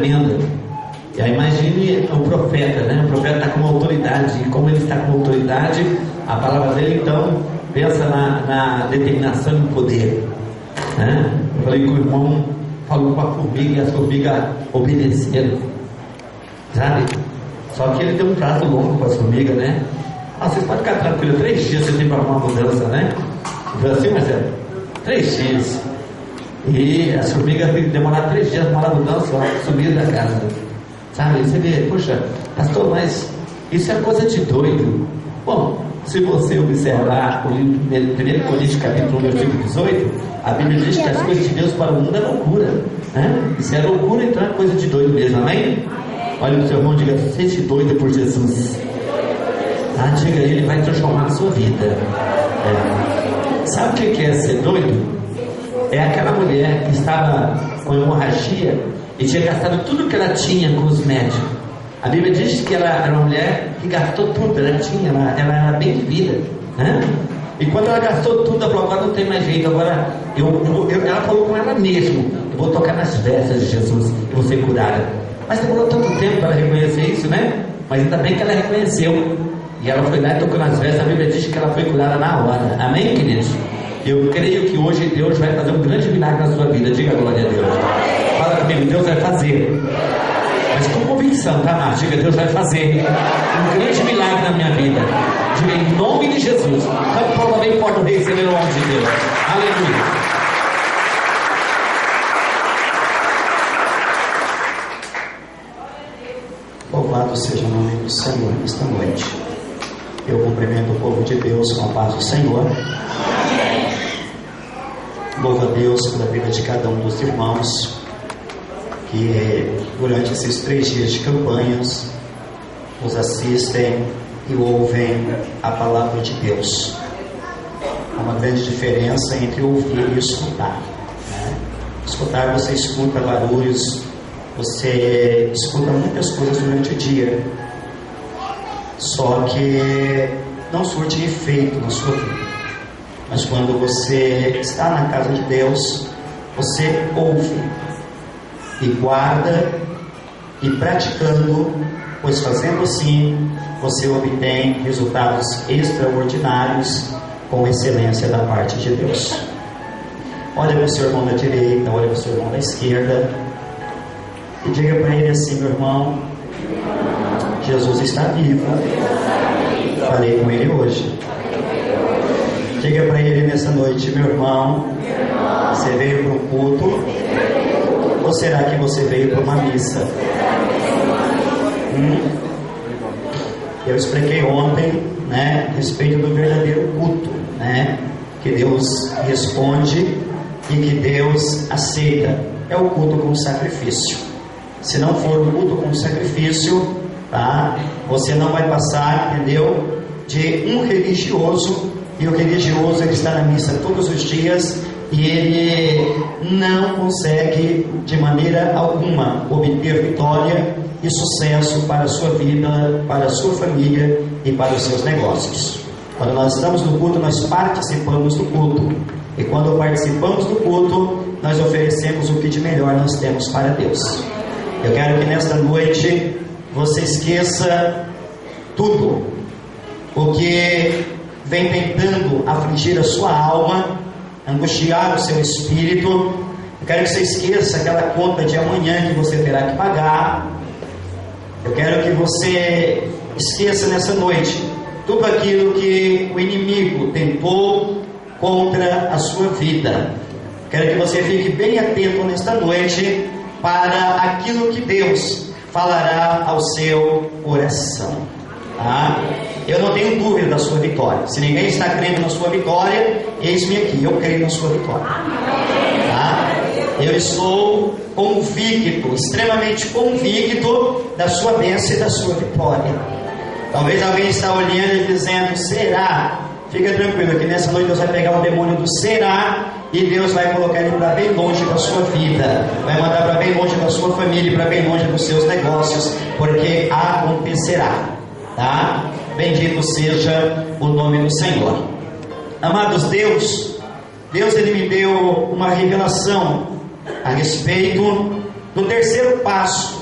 tremenda. E aí imagine o profeta, né? O profeta está com autoridade, e como ele está com autoridade, a palavra dele então pensa na determinação e no poder, né? Eu falei que o irmão falou com a formiga e as formigas obedeceram, sabe? Só que ele deu um prazo longo para as formigas, né? Vocês podem ficar tranquilos, 3 dias você tem para arrumar uma mudança, né? Então assim, Marcelo, 3 dias. E as formigas têm que demorar 3 dias para a mudança, subir da casa. Sabe? Você vê, poxa, pastor, mas isso é coisa de doido. Bom, se você observar o livro 1 Coríntios, capítulo 1, versículo 18, a Bíblia diz que as coisas de Deus para o mundo é loucura, né? Se é loucura, então é coisa de doido mesmo, amém? Olha o seu irmão e diga: seja doido por Jesus. Diga, ele vai transformar a sua vida. Sabe o que é ser doido? É aquela mulher que estava com hemorragia e tinha gastado tudo que ela tinha com os médicos. A Bíblia diz que ela era uma mulher que gastou tudo, ela era bem vivida, né? E quando ela gastou tudo, ela falou: agora não tem mais jeito, agora ela falou com ela mesma: eu vou tocar nas vestes de Jesus e vou ser curada. Mas demorou tanto tempo para ela reconhecer isso, né? Mas ainda bem que ela reconheceu. E ela foi lá e tocou nas vestes. A Bíblia diz que ela foi curada na hora. Amém, queridos? Eu creio que hoje Deus vai fazer um grande milagre na sua vida. Diga glória a Deus. Fala comigo: Deus vai fazer. Mas com convicção, tá, Márcio? Diga: Deus vai fazer um grande milagre na minha vida. Diga: em nome de Jesus. Então, prova bem forte o receber o nome de Deus. Aleluia. Louvado seja o nome do Senhor nesta noite. Eu cumprimento o povo de Deus com a paz do Senhor. Louvo a Deus pela vida de cada um dos irmãos que durante esses 3 dias de campanhas nos assistem e ouvem a palavra de Deus. Há uma grande diferença entre ouvir e escutar, né? Escutar, você escuta barulhos, você escuta muitas coisas durante o dia, só que não surte efeito na sua vida. Mas quando você está na casa de Deus, você ouve e guarda e praticando, pois fazendo assim você obtém resultados extraordinários com excelência da parte de Deus. Olha para o seu irmão da direita, olha para o seu irmão da esquerda e diga para ele assim: meu irmão, Jesus está vivo. Falei com ele hoje. Diga para ele nessa noite: meu irmão, você veio para um culto? Ou será que você veio para uma missa? Eu expliquei ontem, né, a respeito do verdadeiro culto, né, que Deus responde e que Deus aceita. É o culto com sacrifício. Se não for o culto com sacrifício, tá, você não vai passar, entendeu, de um religioso. E o religioso, ele está na missa todos os dias e ele não consegue de maneira alguma obter vitória e sucesso para a sua vida, para a sua família e para os seus negócios. Quando nós estamos no culto, nós participamos do culto. E quando participamos do culto, nós oferecemos o que de melhor nós temos para Deus. Eu quero que nesta noite você esqueça tudo o que vem tentando afligir a sua alma, angustiar o seu espírito. Eu quero que você esqueça aquela conta de amanhã que você terá que pagar. Eu quero que você esqueça nessa noite tudo aquilo que o inimigo tentou contra a sua vida. Quero que você fique bem atento nesta noite para aquilo que Deus falará ao seu coração, tá? Eu não tenho dúvida da sua vitória. Se ninguém está crendo na sua vitória, eis-me aqui, eu creio na sua vitória, tá? Eu estou convicto, extremamente convicto da sua bênção e da sua vitória. Talvez alguém está olhando e dizendo: será? Fica tranquilo que nessa noite Deus vai pegar o demônio do será e Deus vai colocar ele para bem longe da sua vida, vai mandar para bem longe da sua família, para bem longe dos seus negócios, porque acontecerá, tá? Bendito seja o nome do Senhor. Amados, Deus ele me deu uma revelação a respeito do terceiro passo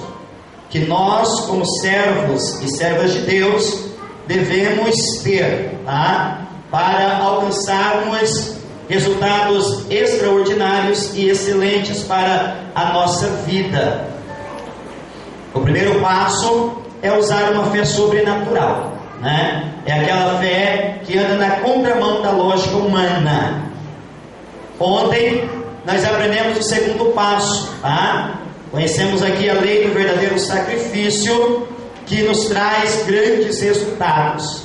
que nós, como servos e servas de Deus, devemos ter, tá? Para alcançarmos resultados extraordinários e excelentes para a nossa vida. O primeiro passo é usar uma fé sobrenatural, né? É aquela fé que anda na contramão da lógica humana. Ontem nós aprendemos o segundo passo, tá? Conhecemos aqui a lei do verdadeiro sacrifício, que nos traz grandes resultados.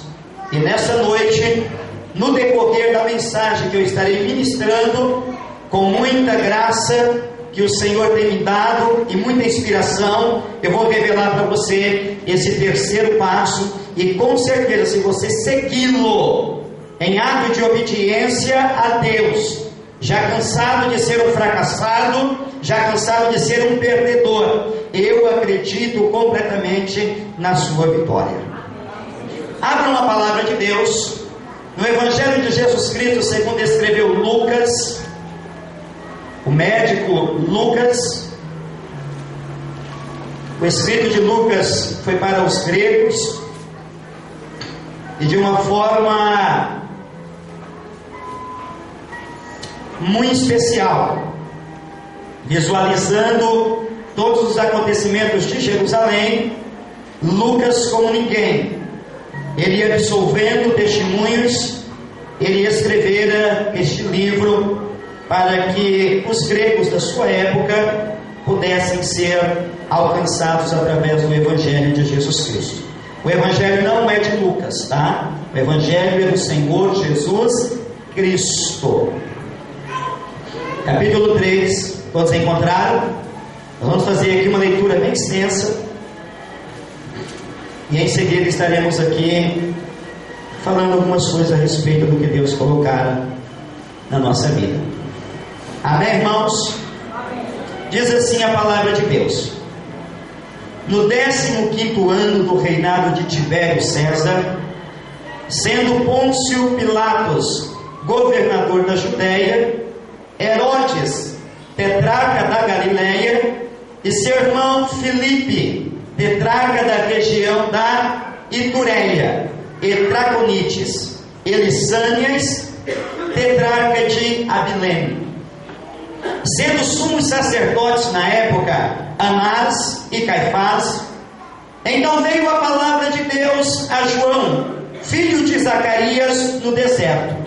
E nessa noite, no decorrer da mensagem que eu estarei ministrando, com muita graça que o Senhor tem me dado e muita inspiração, eu vou revelar para você esse terceiro passo, e com certeza, se você segui-lo em ato de obediência a Deus, já cansado de ser um fracassado, já cansado de ser um perdedor, eu acredito completamente na sua vitória. Abram a palavra de Deus no Evangelho de Jesus Cristo segundo escreveu Lucas, o médico Lucas. O escrito de Lucas foi para os gregos, e de uma forma muito especial, visualizando todos os acontecimentos de Jerusalém. Lucas, como ninguém, ele ia absolvendo testemunhos, ele escrevera este livro para que os gregos da sua época pudessem ser alcançados através do Evangelho de Jesus Cristo. O Evangelho não é de Lucas, tá? O Evangelho é do Senhor Jesus Cristo. Capítulo 3, todos encontraram? Nós vamos fazer aqui uma leitura bem extensa, e em seguida estaremos aqui falando algumas coisas a respeito do que Deus colocara na nossa vida. Amém, irmãos? Diz assim a palavra de Deus: no 15º ano do reinado de Tibério César, sendo Pôncio Pilatos governador da Judéia, Herodes, tetrarca da Galileia, e seu irmão Filipe, tetrarca da região da Itureia e Traconites, e Lissânias, tetrarca de Abilene. Sendo sumos sacerdotes na época Anás e Caifás, então veio a palavra de Deus a João, filho de Zacarias, no deserto.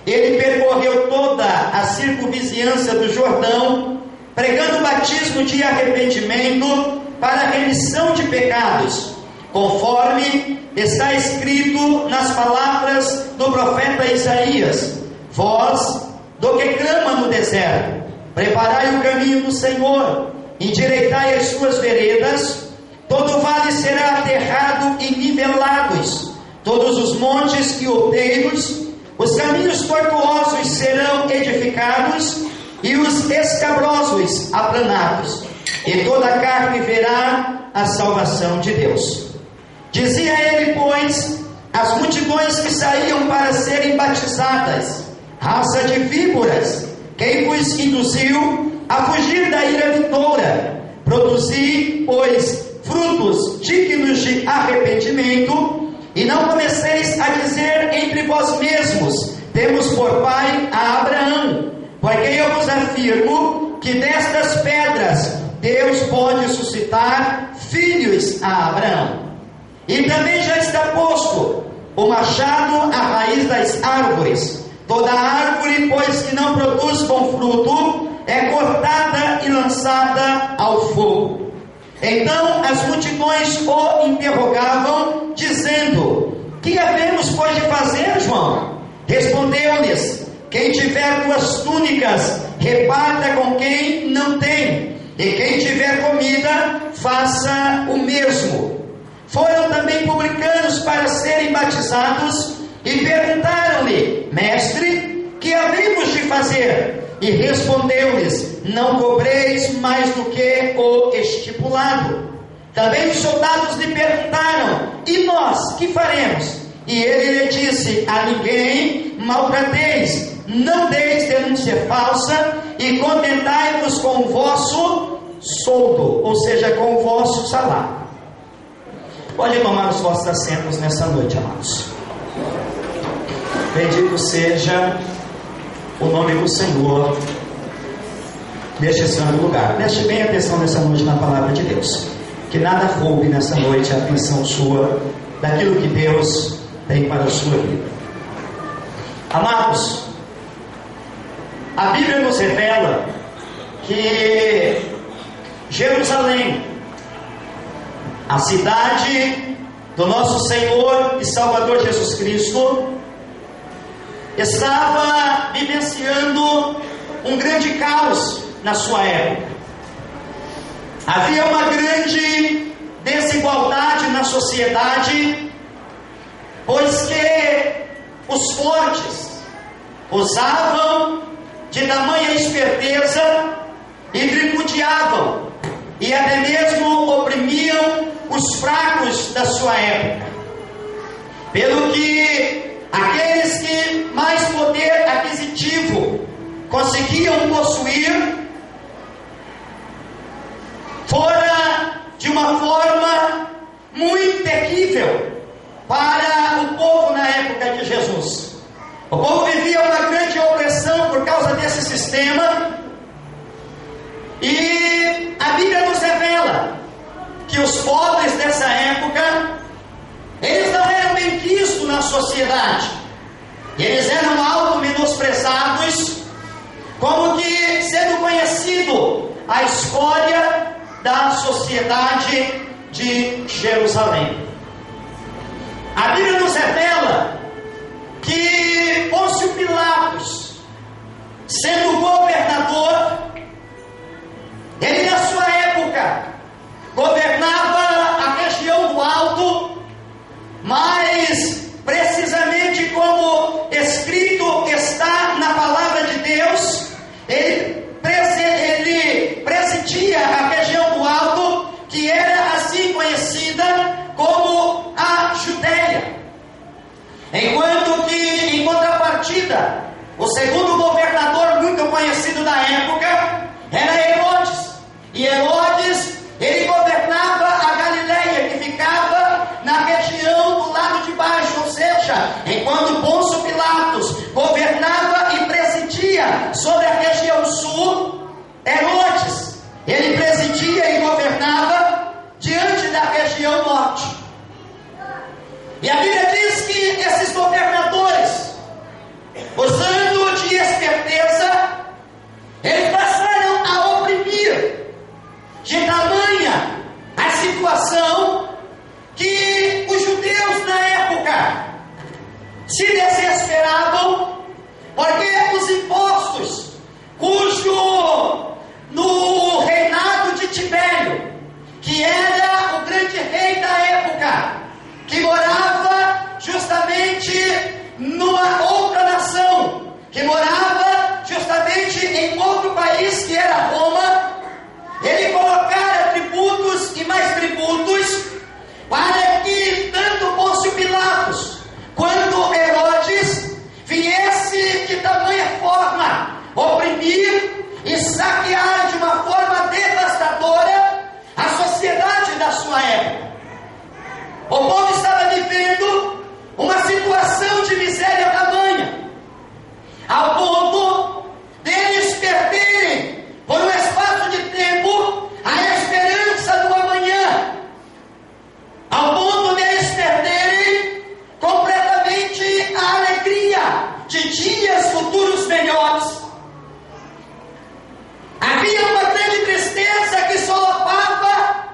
Ele percorreu toda a circunvizinhança do Jordão, pregando o batismo de arrependimento para a remissão de pecados, conforme está escrito nas palavras do profeta Isaías: voz do que clama no deserto, preparai o caminho do Senhor, endireitai as suas veredas, todo vale será aterrado e nivelados, todos os montes e outeiros, os caminhos tortuosos serão edificados, e os escabrosos aplanados, e toda a carne verá a salvação de Deus. Dizia ele, pois, às multidões que saíam para serem batizadas: raça de víboras, quem vos induziu a fugir da ira vindoura? Produzi, pois, frutos dignos de arrependimento, e não comeceis a dizer entre vós mesmos: temos por pai a Abraão, porque eu vos afirmo que destas pedras Deus pode suscitar filhos a Abraão. E também já está posto o machado à raiz das árvores. Toda árvore, pois, que não produz bom fruto, é cortada e lançada ao fogo. Então as multidões o interrogavam, dizendo: que havemos, pois, de fazer, João? Respondeu-lhes: quem tiver 2 túnicas, reparta com quem não tem, e quem tiver comida, faça o mesmo. Foram também publicanos para serem batizados, e perguntaram-lhe: mestre, que havemos de fazer? E respondeu-lhes: não cobreis mais do que o estipulado. Também os soldados lhe perguntaram: e nós, que faremos? E ele lhe disse: a ninguém maltrateis, não deis denúncia falsa, e contentai-vos com o vosso soldo, ou seja, com o vosso salário. Pode tomar os vossos assentos nessa noite, amados. Bendito seja o nome do Senhor neste santo lugar. Preste bem atenção nessa noite na palavra de Deus. Que nada roube nessa noite a atenção sua daquilo que Deus tem para a sua vida. Amados, a Bíblia nos revela que Jerusalém, a cidade do nosso Senhor e Salvador Jesus Cristo, estava vivenciando um grande caos na sua época. Havia uma grande desigualdade na sociedade, pois que os fortes usavam de tamanha esperteza e tripudiavam e até mesmo oprimiam os fracos da sua época, pelo que aqueles que mais poder aquisitivo conseguiam possuir, fora de uma forma muito terrível para o povo na época de Jesus. O povo vivia uma grande opressão por causa desse sistema, e a Bíblia nos revela que os pobres dessa época, eles não eram bem quistos na sociedade, eles eram auto-menosprezados, como que sendo conhecido a escória da sociedade de Jerusalém. A Bíblia nos revela que Pôncio Pilatos, sendo governador, ele na sua época governava a região do Alto, mas precisamente como escrito está na palavra de Deus, ele presidia a região do Alto, que era assim conhecida como a Judéia. Enquanto que, em contrapartida, o segundo governador muito conhecido da época era Herodes. E Herodes, ele governava a Galileia, que ficava na região do lado de baixo, ou seja, enquanto Pôncio Pilatos governava e presidia sobre a região sul, Herodes, ele presidia e governava diante da região norte. E a Bíblia diz que esses governadores, usando de esperteza, eles passaram a oprimir de tamanha a situação que os judeus na época se desesperavam, porque os impostos, no reinado de Tibério, que era o grande rei da época, que morava justamente numa outra nação, que morava justamente em outro país, que era Roma, ele colocara tributos e mais tributos, para que tanto Pôncio Pilatos quanto Herodes viesse de tamanha forma oprimir e saquear de uma forma devastadora a sociedade da sua época. O povo estava vivendo uma situação de miséria tamanha, ao ponto deles perderem, por um espaço de tempo, a esperança do amanhã, ao ponto deles perderem completamente a alegria de dias futuros melhores. Havia uma grande tristeza que solapava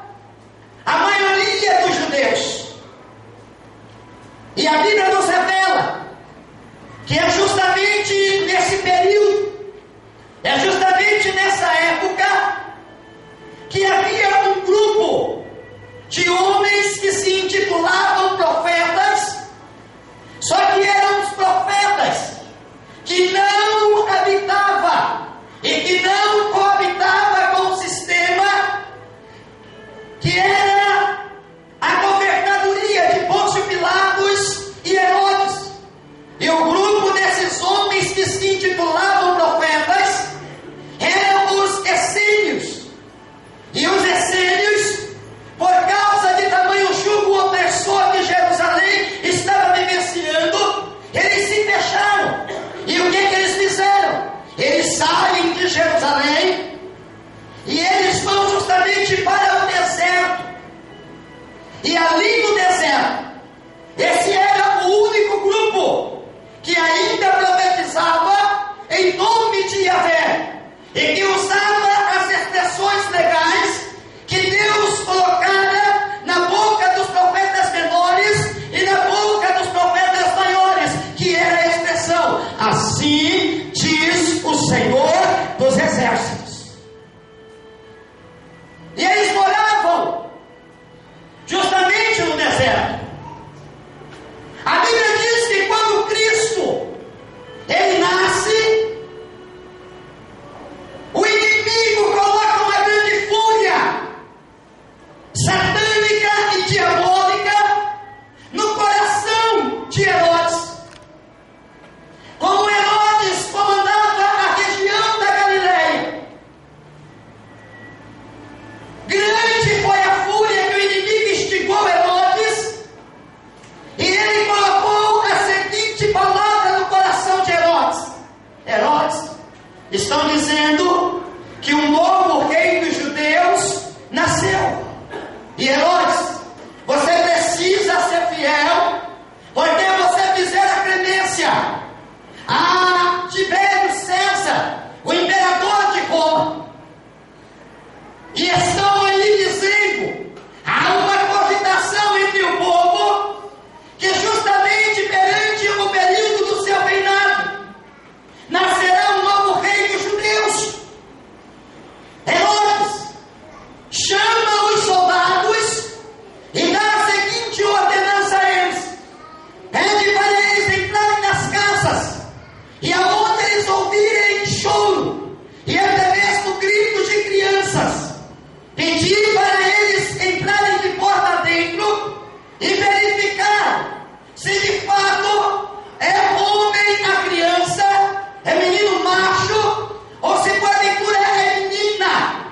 a maioria dos judeus. E a Bíblia nos revela que é justamente nesse período, é justamente nessa época, que havia um grupo de homens que se intitulavam profetas, só que eram os profetas que não habitavam e que não coabitava com o sistema que era a governadoria de Pôncio Pilatos e Herodes. E o grupo desses homens que se intitulavam profetas eram os essênios. E ali no deserto, esse era o único grupo que ainda profetizava em nome de Yahvé e que usava as expressões legais que Deus colocara na boca dos profetas menores e na boca dos profetas maiores, que era a expressão: assim diz o Senhor dos Exércitos. E eles moravam justamente no deserto. A Bíblia diz que quando Cristo ele nasce, o inimigo coloca uma grande fúria satânica e diabólica no coração de Herodes. Como Herodes comandava a região da Galileia, grande foi a fúria que o inimigo instigou Herodes, e ele colocou a seguinte palavra no coração de Herodes: Herodes, estão dizendo que um novo rei dos judeus nasceu. E Herodes, você precisa ser fiel, porque você fizer a clemência a Tibério César, o imperador de Roma. E estão ali dizendo, há uma cogitação entre o povo, que justamente perante o período do seu reinado nascerá um novo rei dos judeus. Herodes chama os soldados e dá a seguinte ordenança a eles: pede para eles entrarem nas casas, e aonde eles ouvirem choro e até mesmo gritos de crianças, pedir para eles entrarem de porta dentro e verificar se de fato é homem a criança, é menino macho, ou se porventura é menina.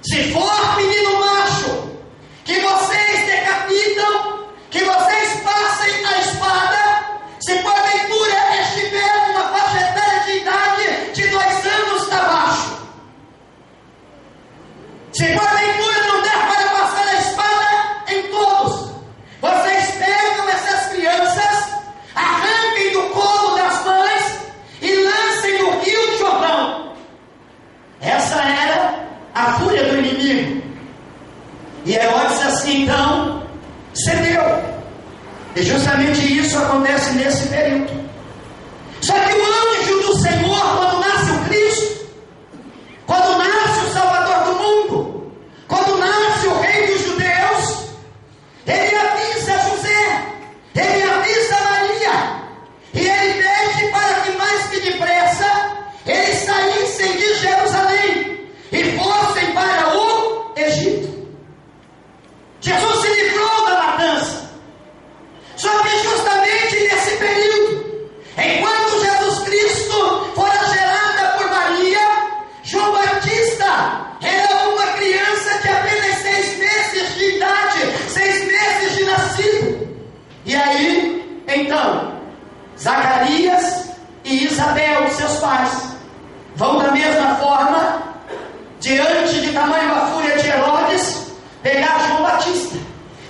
Se for menino macho, que vocês decapitam, que vocês passem a espada. Se porventura estiver numa faixa etária de idade de 2 anos abaixo, se porventura não der para passar a espada em todos, vocês pegam essas crianças, arranquem do colo das mães e lancem no rio Jordão. Essa era a fúria do inimigo. E Herodes assim então cedeu. E justamente isso acontece nesse período. Só que o anjo do Senhor, quando nasce o Cristo, quando nasce o Salvador do mundo, quando nasce o Rei dos Judeus, ele avisa José, ele avisa Maria, e ele pede para que mais que depressa eles saíssem de Jerusalém e fossem para o Egito. Jesus se livrou da matança. Só que justamente nesse período, enquanto Jesus Cristo fora gerada por Maria, João Batista era uma criança de apenas 6 meses de idade, 6 meses de nascido. E aí, então, Zacarias e Isabel, seus pais, vão da mesma forma, diante de tamanha fúria de Herodes, pegar João Batista.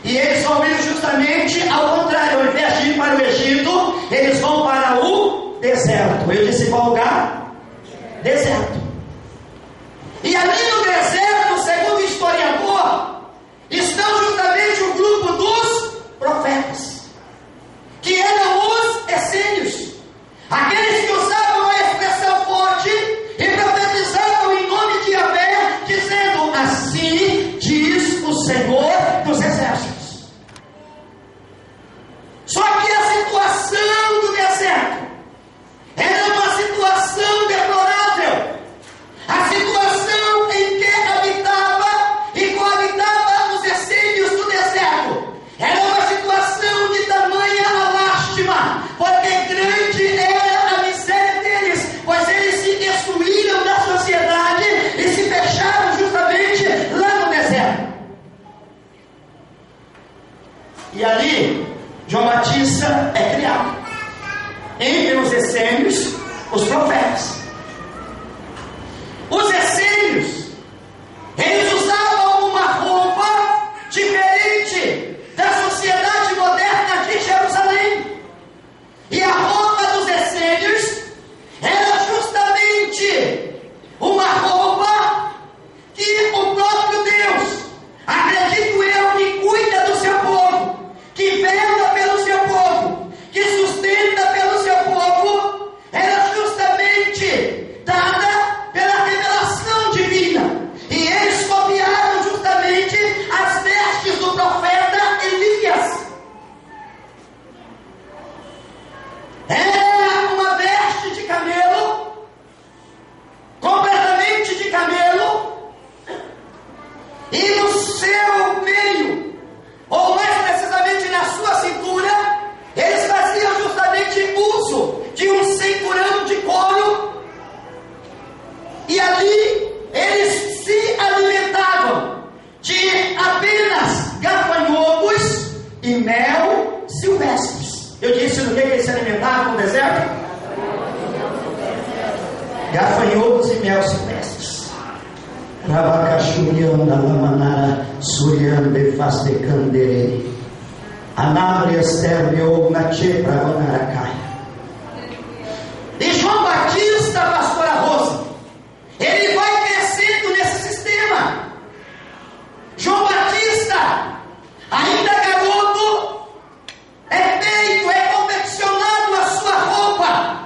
E eles vão ir justamente ao contrário. Ao invés de ir para o Egito, eles vão para o deserto. Eu disse qual lugar? Deserto. E ali no deserto, segundo o historiador, estão justamente o grupo dos profetas, que eram os essênios, aqueles que usavam a expressão forte e profetizavam em nome de Yahvé, dizendo: assim diz o Senhor dos Exércitos. Só que a situação do deserto era uma situação deplorável. A situação em que habitava e coabitava os essênios do deserto era uma situação de tamanha lástima, porque grande era a miséria deles, pois eles se excluíram da sociedade e se fecharam justamente lá no deserto. E ali João Batista é criado. Entre os essênios, os profetas. Os essênios, eles usavam uma roupa diferente e mel silvestres. Eu disse do que eles se alimentavam no deserto? Gafanhotos e mel silvestres. Rabacachurianda lamanara suriande fastecande anabrias terbiou nache pragonaracai. E João Batista, pastora Rosa, ele vai crescendo nesse sistema. João Batista, ainda garoto, é confeccionado a sua roupa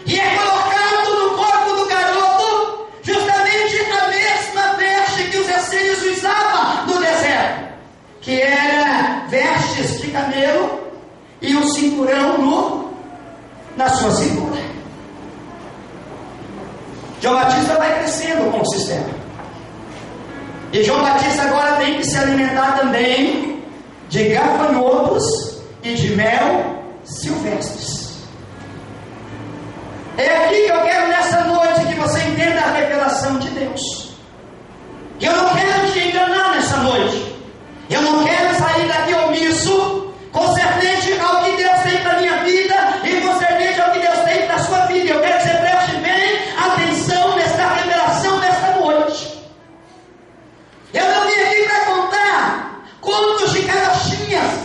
e é colocado no corpo do garoto justamente a mesma veste que os essênios usavam no deserto, que era vestes de camelo e um cinturão na sua cintura. João Batista vai crescendo com o sistema. E João Batista agora tem que se alimentar também de gafanhotos e de mel silvestres. É aqui que eu quero nessa noite que você entenda a revelação de Deus. Eu não quero te enganar nessa noite. Eu não quero sair daqui omisso, concernente ao que Deus tem para a minha vida e concernente ao que Deus tem para a sua vida. Eu quero que você preste bem atenção nesta revelação nesta noite. Eu não vim aqui para contar contos de carochinhas.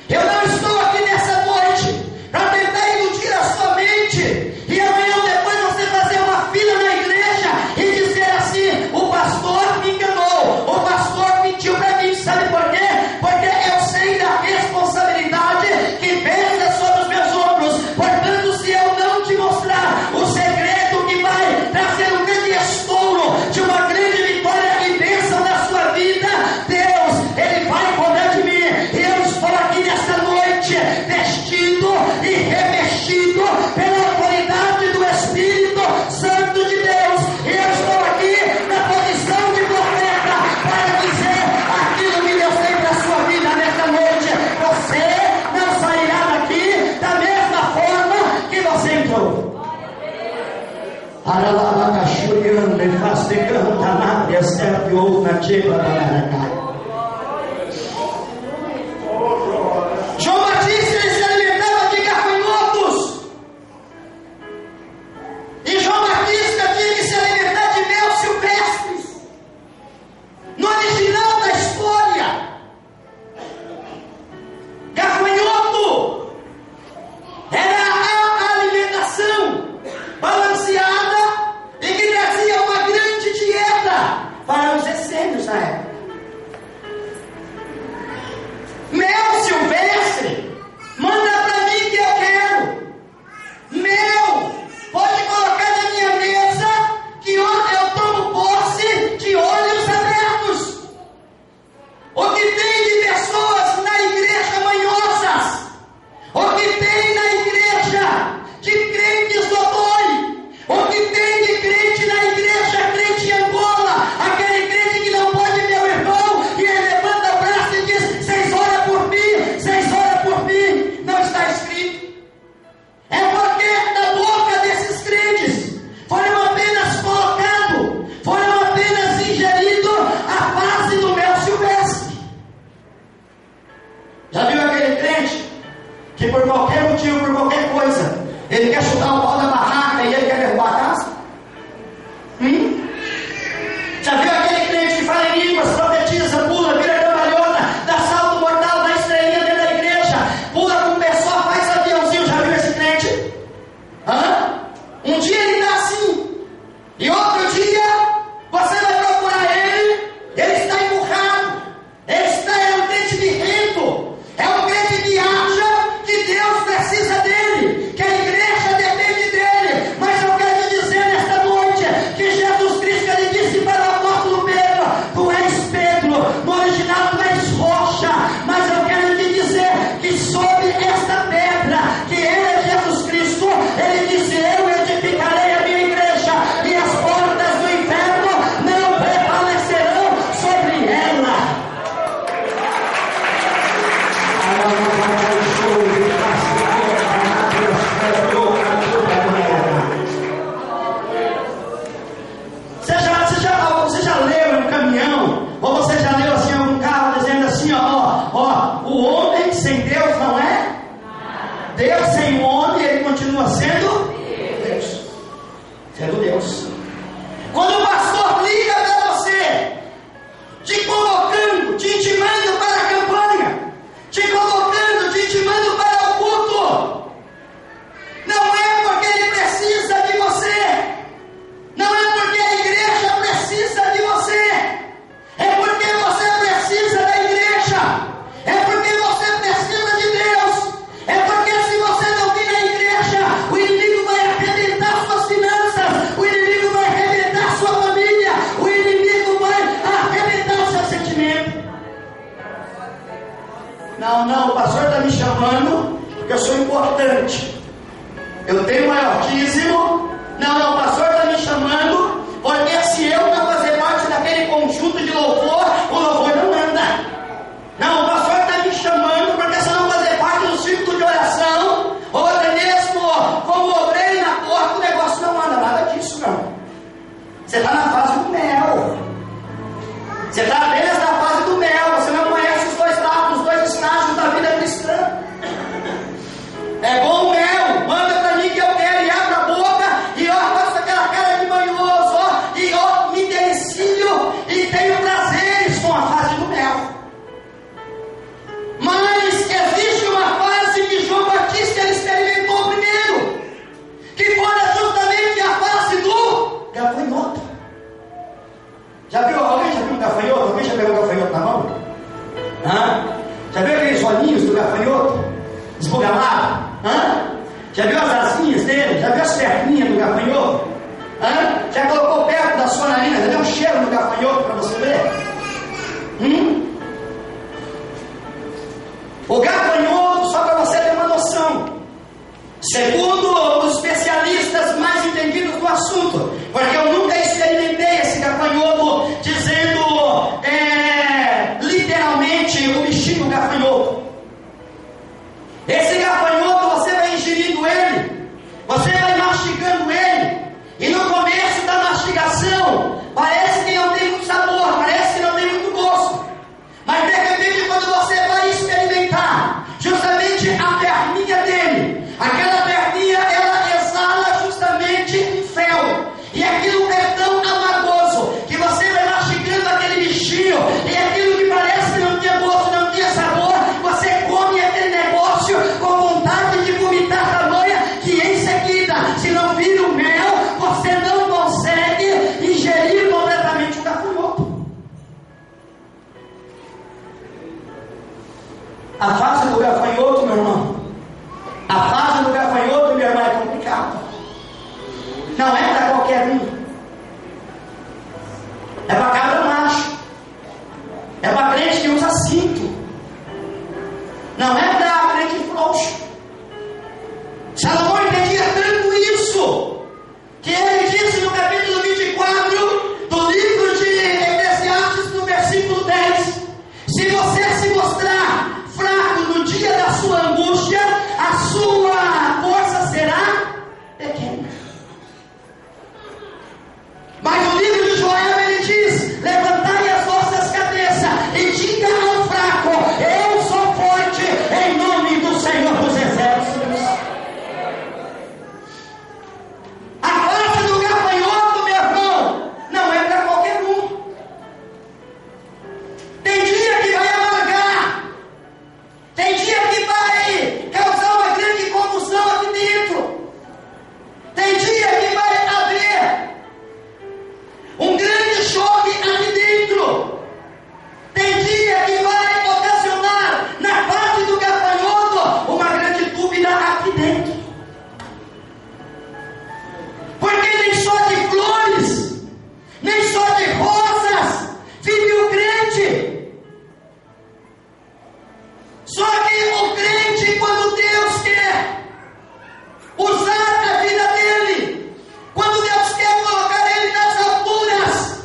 Eu não estou aqui nessa noite para tentar iludir a sua mente e amanhã ou depois você fazer uma fila na igreja e dizer assim: o pastor me enganou, o pastor mentiu para mim. Sabe por quê? Porque eu sei da responsabilidade que pesa sobre os meus ombros. Portanto, se eu não te mostrar o segredo que vai trazer um grande estouro de uma grande vitória e bênção na sua vida, Deus, Ele vai cuidar de mim. E eu estou aqui nesta noite vestido e revestido pela autoridade do Espírito Santo de Deus. E eu estou aqui na posição de profeta para dizer aquilo que Deus tem para a sua vida nesta noite. Você não sairá daqui da mesma forma que você entrou. Aralabacachuriande fastecanta nábrias terbiou nache pragonaracai. João Batista, ele se alimentava de gafanhotos. E João Batista tinha que se alimentar de mel silvestres. No original da história, gafanhoto era a alimentação balanceada e que trazia uma grande dieta para os essênios na época. Mel silvestre, manda para mim que eu quero. Mel, pode colocar na minha mesa que eu tomo posse de olhos abertos. O que tem de pessoas na igreja manhosas, o que tem na igreja de crentes dodói, o que tem de crente na igreja, crente Angola, aquele crente que não pode, meu irmão, e ele levanta o braço e diz: vocês oram por mim, vocês oram por mim. Não está escrito. É porque na boca desses crentes foram apenas colocados, foram apenas ingeridos a base do mel silvestre. Já viu aquele crente que por qualquer motivo, por qualquer coisa, ele quer chutar o pau da barraca e ele quer derrubar a casa? Já viu aquele crente que fala em línguas, profetiza, pula, vira cambalhona, dá salto mortal, dá estrelinha dentro da igreja, pula com o pessoal, faz aviãozinho? Já viu esse crente? Um dia ele está assim, e outro dia você vai procurar ele está empurrado, é um crente birrento, é um crente que acha que Deus precisa dele, que a igreja depende Não, o pastor está me chamando porque eu sou importante. Eu tenho maior dízimo. Não, o pastor está me chamando porque se eu não fazer parte daquele conjunto de louvor, o louvor não anda. Não, o pastor está me chamando porque se eu não fazer parte do círculo de oração, ou até mesmo como obreiro na porta, o negócio não anda. Nada disso, não. Você está na fase do mel. Você está apenas na fase do mel. Você não conhece os dois estágios da vida cristã. É bom o mel. Manda para mim que eu quero. E abre a boca. E ó, faço aquela cara de manhoso. Ó, e ó, me delicio. E tenho prazeres com a fase do mel. Mas existe uma fase que João Batista ele experimentou primeiro, que foi justamente a fase do gafanhoto. Alguém já viu um gafanhoto? Alguém já pegou um gafanhoto na mão? Já viu aqueles olhinhos do gafanhoto? Esbugalado? Já viu as asinhas dele? Já viu as perninhas do gafanhoto? Já colocou perto da sua narina? Já deu um cheiro no gafanhoto para você ver? O gafanhoto, só para você ter uma noção, segundo os especialistas mais entendidos do assunto, porque eu nunca experimentei esse gafanhoto dizendo literalmente o bichinho gafanhoto. Esse gafanhoto você vai ingerindo ele, você vai mastigando ele, e no começo da mastigação parece que não tem muito sabor, parece que não tem muito gosto, mas de repente quando você vai experimentar justamente a perninha dele, aquela perninha ela exala justamente um fel, e aquilo é tão amargoso que você vai mastigando aquele bichinho, e aquilo que parece que não tinha gosto, não tinha sabor, você come aquele negócio com vontade de vomitar tamanha que em seguida, se não vira o mel, você não consegue ingerir completamente o gafanhoto. A fase do gafanhoto, meu irmão, a fase do gafanhoto, minha irmã, é complicada. Não é para qualquer um. É para cabra macho. É para crente que usa cinto. Não é para crente frouxo. Salomão entendia tanto isso, que ele disse no capítulo 24 do livro de Eclesiastes, no versículo 10: se você se mostrar fraco no dia da sua angústia, a sua força será pequena. Mas o livro de Joel ele diz: levantai as vossas cabeças e diga ao fraco, eu sou forte em nome do Senhor dos Exércitos. A fase do gafanhoto, meu irmão, não é para qualquer um. Tem dia que vai amargar, tem dia que vai causar uma grande confusão aqui dentro, tem dia que vai haver um grande choque aqui dentro, tem dia que vai ocasionar na parte do gafanhoto uma grande dúvida aqui dentro, porque nem só de flores, nem só de rosas vive o crente. Só que o crente, quando Deus quer usar a vida dele, quando Deus quer colocar ele nas alturas,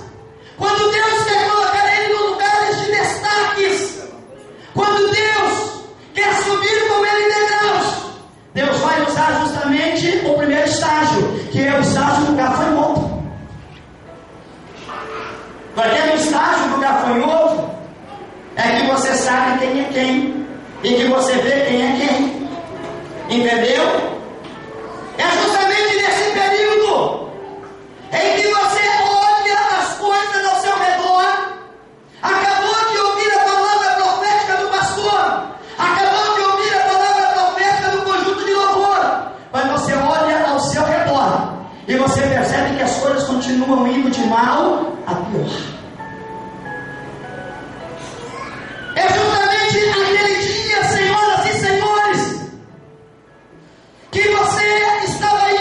quando Deus quer colocar ele nos lugares de destaques, quando Deus quer subir com ele em degraus, Deus vai usar justamente o primeiro estágio, que é o estágio do gafanhoto. Porque no estágio do gafanhoto é que você sabe quem é quem, e que você vê quem é quem. Entendeu? É justamente nesse período em que você olha as coisas ao seu redor, acabou de ouvir a palavra profética do pastor, acabou de ouvir a palavra profética do conjunto de louvor, mas você olha ao seu redor e você percebe que as coisas continuam indo de mal a pior. É justamente aquele dia, senhoras e senhores, que você estava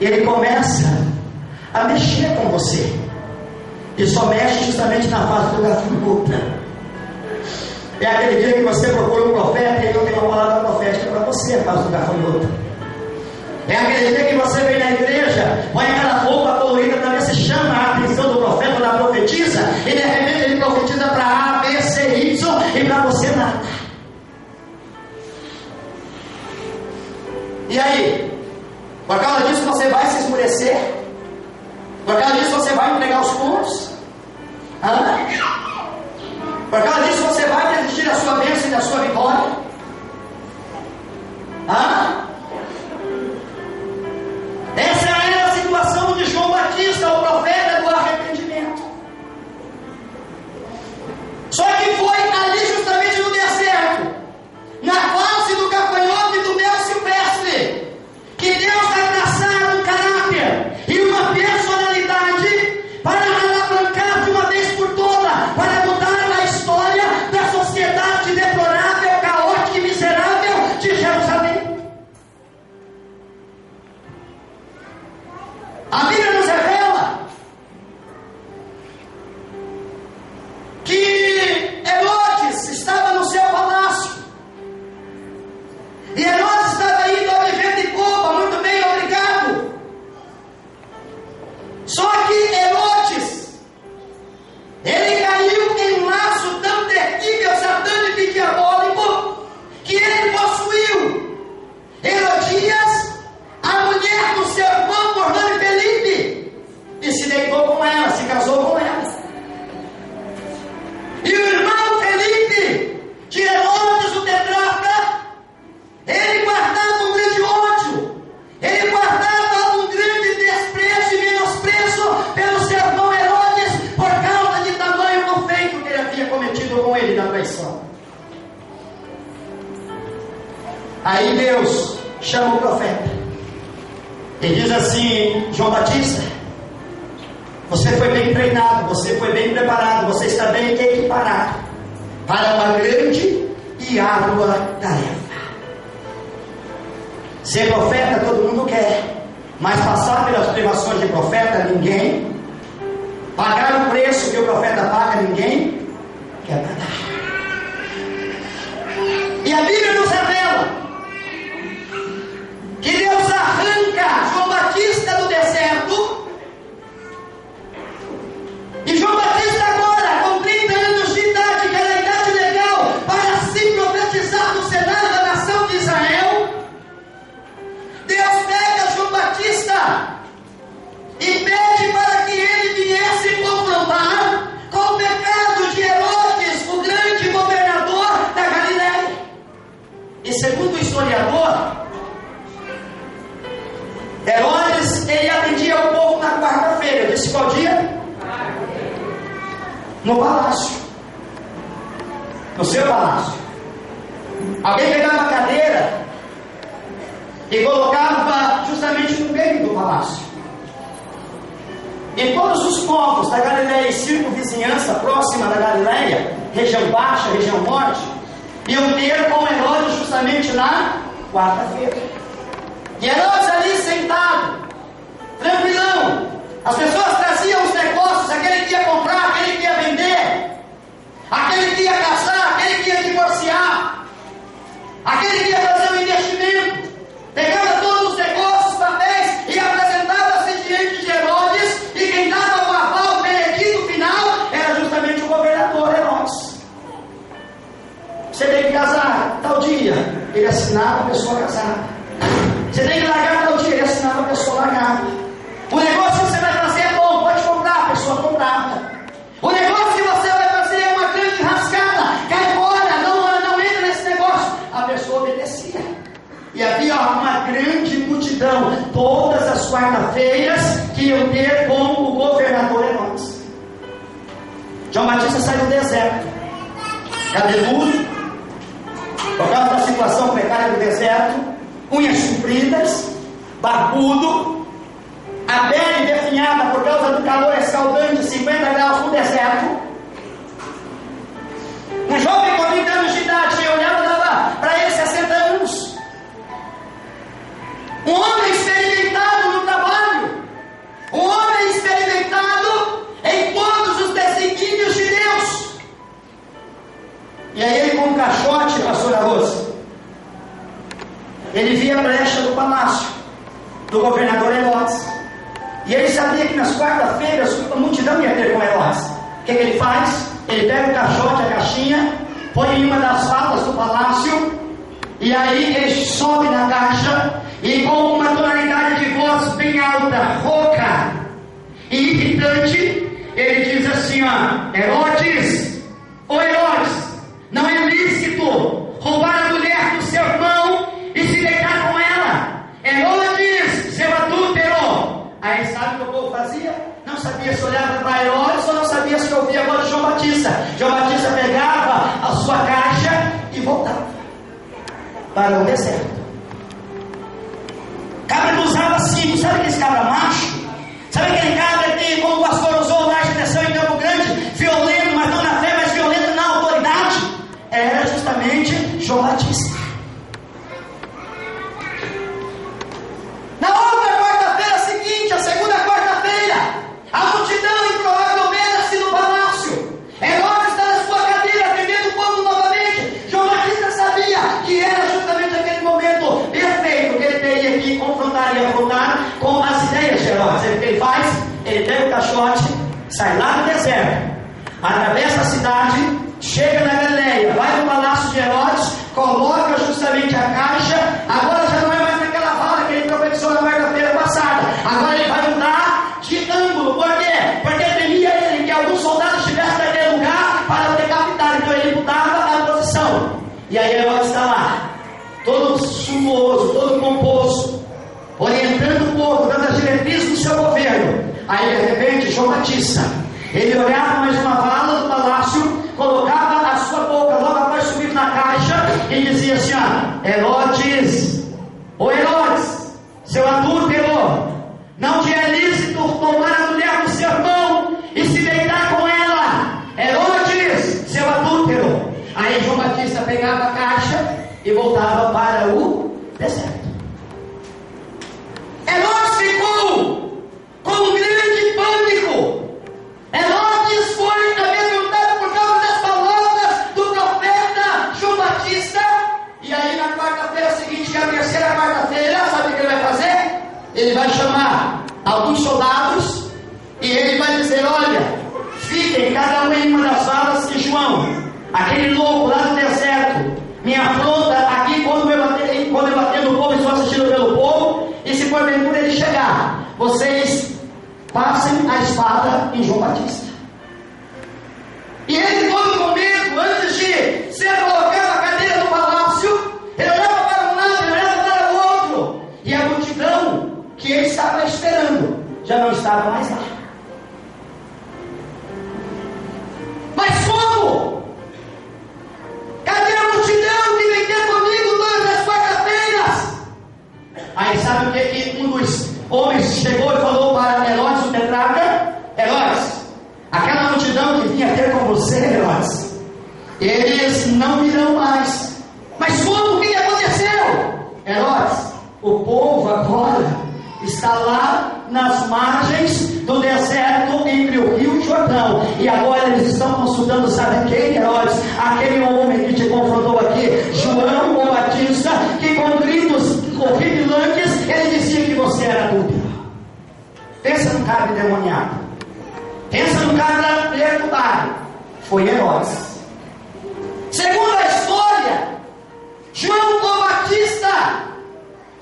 E ele começa a mexer com você. E só mexe justamente na fase do gafanhoto. É aquele dia que você procura um profeta e ele não tem uma palavra profética para você, a fase do gafanhoto. É aquele dia que você vem na igreja, põe aquela roupa colorida para ver se chama a atenção do profeta ou da profetisa, e de repente ele profetiza para A, B, C, Y, e para você nada. E aí? Por causa disso você vai se esmurecer? Por causa disso você vai entregar os pontos? Por causa disso você vai desistir da sua bênção e da sua vitória? Essa era a situação de João Batista, o profeta do arrependimento. Só que foi ali justamente no deserto, na face do gafanhoto e do mel silvestre, que Deus vai traçar um caráter e uma personalidade para alavancar de uma vez por toda, para mudar a história da sociedade deplorável, caótica e miserável de Jerusalém. A Bíblia nos revela que Herodes estava no seu palácio, e Herodes estava indo ao evento de Copa, muito bem, obrigado. Só que Herodes, ele caiu em um laço tão terrível, satânico e diabólico, que ele possuiu Herodias, a mulher do seu irmão por nome Felipe, e se deitou com ela, se casou com ela. E o irmão Felipe, de Herodes o tetrarca, ele guardava um grande ódio, ele guardava um grande desprezo e menosprezo pelo seu irmão Herodes, por causa de tamanho feito que ele havia cometido com ele na traição. Aí Deus chama o profeta e diz assim: João Batista, você foi bem treinado, você foi bem preparado, você está bem equiparado para uma grande e árdua tarefa. Ser profeta todo mundo quer, mas passar pelas privações de profeta ninguém. Pagar o preço que o profeta paga ninguém quer pagar. E a Bíblia nos revela que Deus arranca João Batista do deserto, e João Batista agora, com 30 anos de idade, que era a idade legal para se profetizar no Senado da nação de Israel, Deus pega João Batista e pede para que ele viesse confrontar com o pecado de Herodes, o grande governador da Galileia. E segundo o historiador, Herodes, ele atendia o povo na quarta-feira. Eu disse qual dia? No palácio. No seu palácio. Alguém pegava a cadeira e colocava justamente no meio do palácio. E todos os povos da Galileia e circunvizinhança próxima da Galileia, região baixa, região norte, iam ter com Herodes justamente na quarta-feira. E Herodes ali sentado, tranquilão. As pessoas traziam os negócios, aquele que ia comprar, aquele que ia vender, aquele que ia casar, aquele que ia divorciar, aquele que ia fazer um investimento. Pegava todos os negócios, papéis e apresentava-se diante de Herodes, e quem dava o aval, o veredito final, era justamente o governador Herodes. Você tem que casar tal dia, ele assinava a pessoa casada. Você tem que largar tal dia, ele assinava a pessoa largada. O negócio que você vai fazer é bom, pode comprar, a pessoa comprava. O negócio que você vai fazer é uma grande rascada, cai fora, não entra nesse negócio. A pessoa obedecia. E havia uma grande multidão, todas as quarta-feiras, que iam ter com o governador Herodes. João Batista sai do deserto, cabeludo, por causa da situação precária do deserto, unhas compridas, barbudo, a pele definhada por causa do calor escaldante, 50 graus no deserto. Um jovem com 30 anos de idade, quem olhava dava para ele 60 anos. Um homem experimentado no trabalho, caixote, pastor Arroz, ele via a brecha do palácio do governador Herodes, e ele sabia que nas quarta-feiras a multidão ia ter com Herodes. O que ele faz? Ele pega o caixote, a caixinha, põe em uma das falas do palácio, e aí ele sobe na caixa, e com uma tonalidade de voz bem alta, rouca e irritante, ele diz assim, ó: Herodes, ô Herodes, não é lícito roubar a mulher do seu irmão e se deitar com ela. Herodes, seu adúltero. Aí sabe o que o povo fazia? Não sabia se olhava para Herodes ou não sabia se ouvia a voz de João Batista. João Batista pegava a sua caixa e voltava para o deserto. Cabra que usava cinto, sabe aquele cabra macho? Sabe aquele cabra que, como o pastor usou lá de atenção em Campo Grande, violento, mas não na fé, mas violento na autoridade? Era justamente João Batista. Na outra quarta-feira seguinte, a segunda quarta-feira, a multidão improvavelmente no palácio. Herodes está na sua cadeira, atendendo o povo novamente. João Batista sabia que era justamente aquele momento perfeito que ele teria que confrontar e afrontar com as ideias de Herodes. O que ele faz? Ele pega o caixote, sai lá do deserto, atravessa a cidade, chega na Galileia, vai no palácio de Herodes, coloca justamente a caixa. Agora já não é mais naquela vala que ele profetizou na quarta-feira passada. Agora ele vai mudar de ângulo. Por quê? Porque temia ele que alguns soldados estivessem naquele lugar para o decapitar. Então ele mudava a posição. E aí Herodes está lá, todo sumoso, todo composto, orientando o povo, dando as diretrizes do seu governo. Aí de repente João Batista, ele olhava mais uma vala do palácio, colocava a sua boca logo após subir na caixa e dizia assim: Herodes, ô Herodes, seu adúltero, não te é lícito tomar a mulher do seu irmão e se deitar com ela. Herodes, seu adúltero. Aí João Batista pegava a caixa e voltava para o deserto. Herodes ficou com um grande pânico. Herodes foi amedrontado por causa das palavras do profeta João Batista. E aí na quarta-feira seguinte, que é a terceira quarta-feira, sabe o que ele vai fazer? Ele vai chamar alguns soldados e ele vai dizer: olha, fiquem cada um em uma das salas de João, aquele louco lá do deserto, me afronta aqui quando eu bater no povo, estou assistindo pelo povo, e se porventura ele chegar, vocês passem a espada em João Batista. E ele, todo momento, antes de ser colocado na cadeira do palácio, ele olhava para um lado, ele olhava para o outro, e a multidão que ele estava esperando já não estava mais lá. Mas como? Cadê a multidão que vem ter comigo todas as quarta-feiras? Aí sabe o que um dos homens chegou e falou para Herodes, o tetrarca: Herodes, aquela multidão que vinha ter com você, Herodes, eles não virão mais. Mas como? O que aconteceu? Herodes, o povo agora está lá nas margens do deserto entre o rio Jordão, e agora eles estão consultando, sabe quem, Herodes? Aquele homem que te confrontou aqui, João o Batista, que com gritos horripilantes ele dizia que você era adúltero. Pensa num cara endemoniado, pensa num cara perturbado. Foi Herodes. Segundo a história, João o Batista,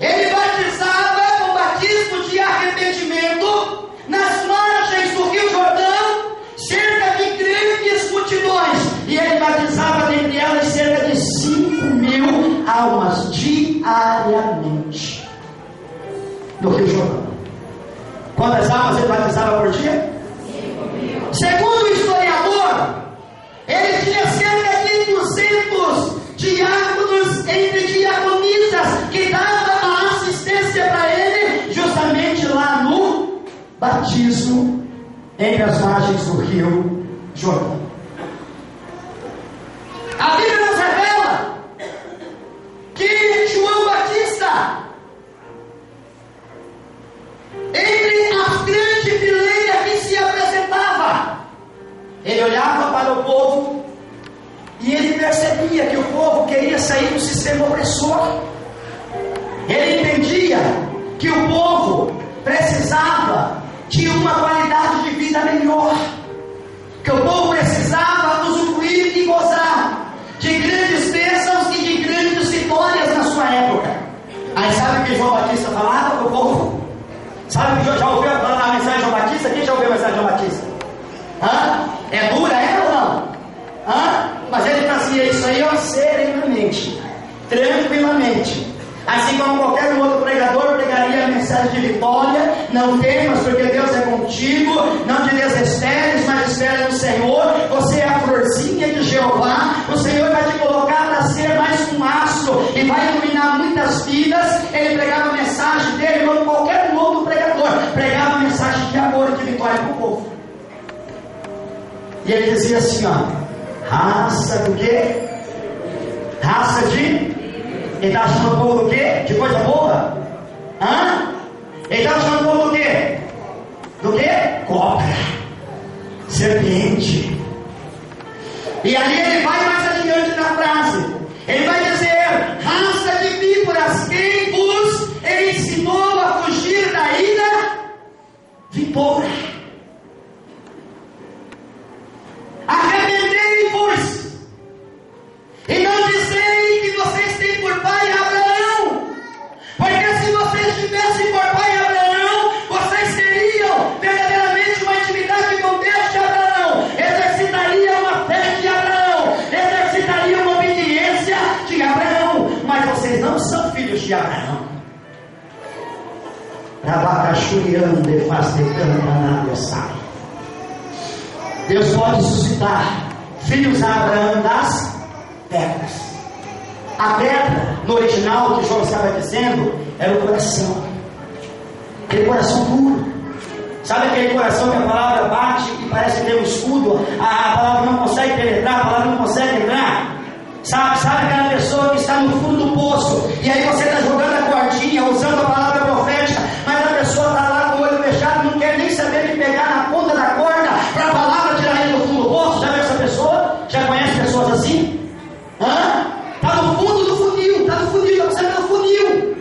ele batizava com batismo de arrependimento nas margens do rio Jordão cerca de grandes multidões, e ele batizava dentre elas cerca de 5.000 almas diariamente no rio Jordão. Quantas almas ele batizava por dia? 5.000. Segundo o historiador, ele tinha cerca de 200 diáconos entre diaconisas que davam a assistência para ele, justamente lá no batismo entre as margens do rio Jordão. A Bíblia nos revela que João Batista, entre as grandes fileiras que se apresentava, ele olhava para o povo e ele percebia que o povo queria sair do sistema opressor. Ele entendia que o povo precisava de uma qualidade de vida melhor, que o povo precisava usufruir e gozar de grandes bênçãos e de grandes vitórias na sua época. Aí sabe o que João Batista falava para o povo? Sabe o que já ouviu a mensagem de João Batista? Quem já ouviu a mensagem de João Batista? É dura ela ou não? Mas ele fazia isso aí serenamente, tranquilamente. Assim como qualquer outro pregador pregaria a mensagem de vitória: não temas, porque Deus é contigo, não te desesperes, mas espera no Senhor. Você é a florzinha de Jeová, o Senhor vai te colocar para ser mais um astro e vai iluminar muitas vidas. Ele pregava a mensagem dele, como qualquer outro pregador, pregava a mensagem de amor e de vitória para o povo. E ele dizia assim, raça do quê? Raça de... Ele estava chamando o povo do quê? De coisa boa? Ele estava chamando o povo do quê? Do quê? Cobra, serpente. E ali ele vai mais adiante na frase. Ele vai dizer: raça de víboras, quem vos ensinou a fugir da ira? Víbora. Arrependei-vos e não dizei que vocês têm por pai Abraão, porque se vocês tivessem por pai Abraão, vocês teriam verdadeiramente uma intimidade com Deus de Abraão, exercitariam uma fé de Abraão, exercitariam uma obediência de Abraão, mas vocês não são filhos de Abraão. Rabacachuriando e fazedando nada sai. Deus pode suscitar filhos a Abraão das pedras. A pedra, no original que João estava dizendo, era o coração. Aquele coração duro. Sabe aquele coração que a palavra bate e parece que tem um escudo? A palavra não consegue penetrar, a palavra não consegue entrar. Sabe aquela pessoa que está no fundo do poço, e aí você está jogando a cordinha, usando a palavra profética, mas a pessoa está lá com o olho fechado, não quer nem saber de pegar na ponta da corda para a palavra tirar ele do fundo do poço. Já viu essa pessoa? Já conhece pessoas assim? Está no fundo do funil, está você no funil.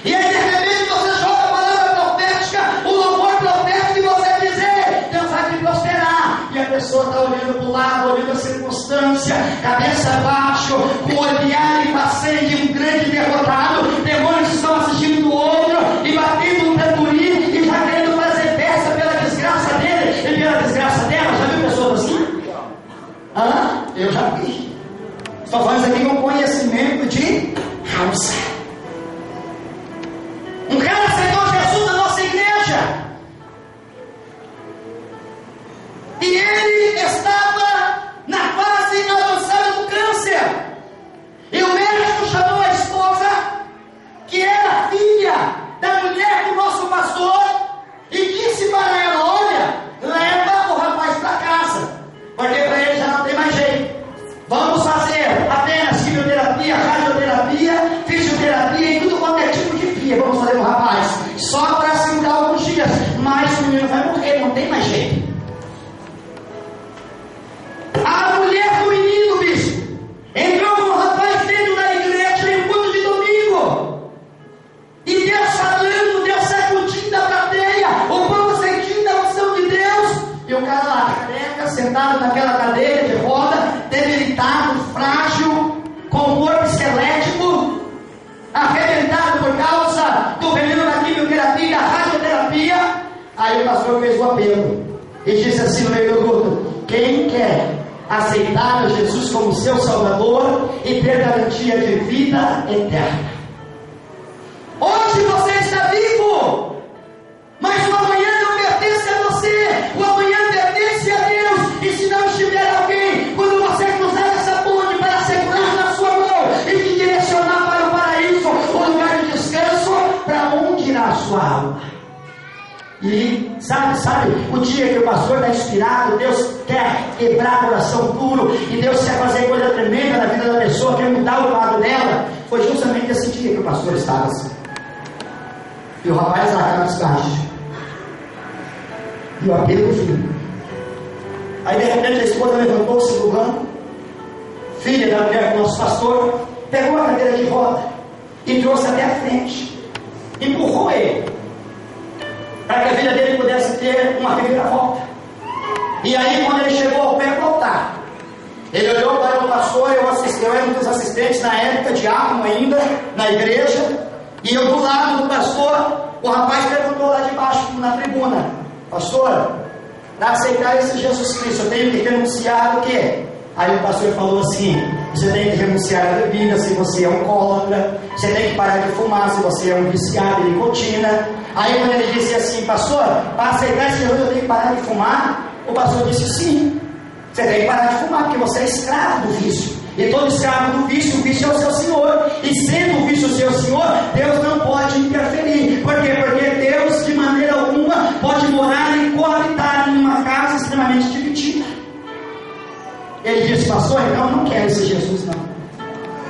E aí de repente você joga a palavra profética, o louvor profético, e você dizer: Deus vai te prosperar. E a pessoa está olhando para o lado, olhando a circunstância, cabeça abaixo, com o olhar impaciente de um grande derrotado. Demônios estão assistindo do outro e batendo um tamborim e já querendo fazer festa pela desgraça dele e pela desgraça dela. Já viu pessoas assim? Eu já vi. Estou falando isso aqui com conhecimento de causa. Um cara aceitou Jesus na nossa igreja, e ele estava na fase avançada do câncer, e o médico chamou a esposa, que era filha da mulher do nosso pastor, e disse para ela: olha, leva o rapaz para casa, porque para ele já não tem mais jeito. Vamos fazer apenas quimioterapia, radioterapia, fisioterapia e tudo quanto é tipo de via. Vamos fazer um rapaz só para segurar alguns dias, mas o menino vai morrer, não tem mais jeito. A mulher do menino, bicho, entrou com o rapaz dentro da igreja em culto de domingo, e Deus falando, Deus sacudindo a plateia, o povo sentindo a unção de Deus, e o cara lá, careca, sentado naquela cadeira de roda, debilitado, frágil, com o corpo esquelético, arrebentado por causa do veneno da quimioterapia e da radioterapia. Aí o pastor fez o apelo e disse assim no meio do culto: quem quer aceitar Jesus como seu Salvador e ter garantia de vida eterna? Hoje você está vivo, mas o amanhã não pertence a você, o amanhã pertence a Deus. E se não estiver alguém, quando você cruzar essa ponte, para segurar na sua mão e te direcionar para o paraíso, o lugar de descanso, para onde irá a sua alma? E sabe, o dia que o pastor está inspirado, Deus quer quebrar coração duro, e Deus quer fazer coisa tremenda na vida da pessoa, quer mudar o lado dela. Foi justamente esse dia que o pastor estava assim, e o rapaz lá estava desbaixo, e o apelo do filho. Aí de repente a esposa levantou-se do banco, filha da mulher do nosso pastor, pegou a cadeira de roda e trouxe até a frente, empurrou ele, para que a filha dele pudesse ter uma reviravolta. E aí, quando ele chegou ao pé do altar, ele olhou para o pastor, eu era um dos assistentes na época, diácono ainda, na igreja, e eu do lado do pastor, o rapaz perguntou lá de baixo, na tribuna: pastor, para aceitar esse Jesus Cristo, eu tenho que renunciar o quê? Aí o pastor falou assim: você tem que renunciar à bebida se você é um alcoólatra, você tem que parar de fumar se você é um viciado em nicotina. Aí quando ele disse assim: pastor, para aceitar esse Jesus eu tenho que parar de fumar, o pastor disse: sim, você tem que parar de fumar, porque você é escravo do vício. E todo escravo do vício, o vício é o seu senhor. E sendo o vício o seu senhor, Deus não pode interferir. Por quê? Porque Deus de maneira alguma pode morar e coabitar em uma casa extremamente dividida. Ele disse: pastor, então não quero esse Jesus não.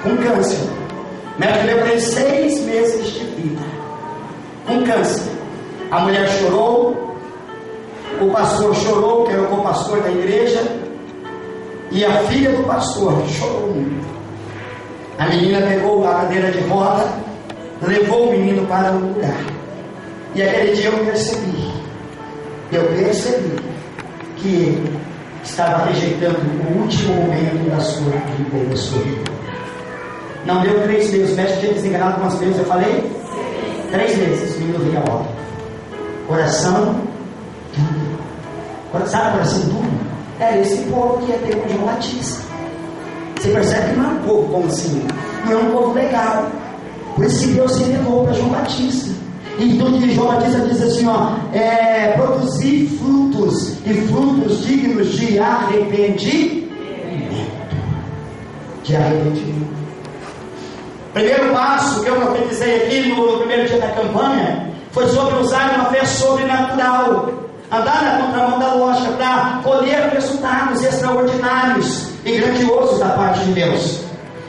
Com câncer. O médico deu para ele 6 meses de vida. Com câncer. A mulher chorou, o pastor chorou, que era o co-pastor da igreja, e a filha do pastor chorou muito. A menina pegou a cadeira de roda, levou o menino para o lugar. E aquele dia eu percebi que ele estava rejeitando o último momento da sua vida e sua vida. Não deu 3 meses, o médico tinha desenganado algumas vezes, eu falei? 3 meses, o menino veio a hora. Coração duro. Sabe coração duro? É esse povo que ia ter com João Batista. Você percebe que não é um povo como assim, não é um povo legal. Por isso que Deus se revelou para João Batista. E tudo que João Batista diz assim, produzir frutos, e frutos dignos de arrependimento. Primeiro passo que eu profetizei aqui no primeiro dia da campanha foi sobre usar uma fé sobrenatural, andar na contramão da lógica para colher resultados extraordinários e grandiosos da parte de Deus.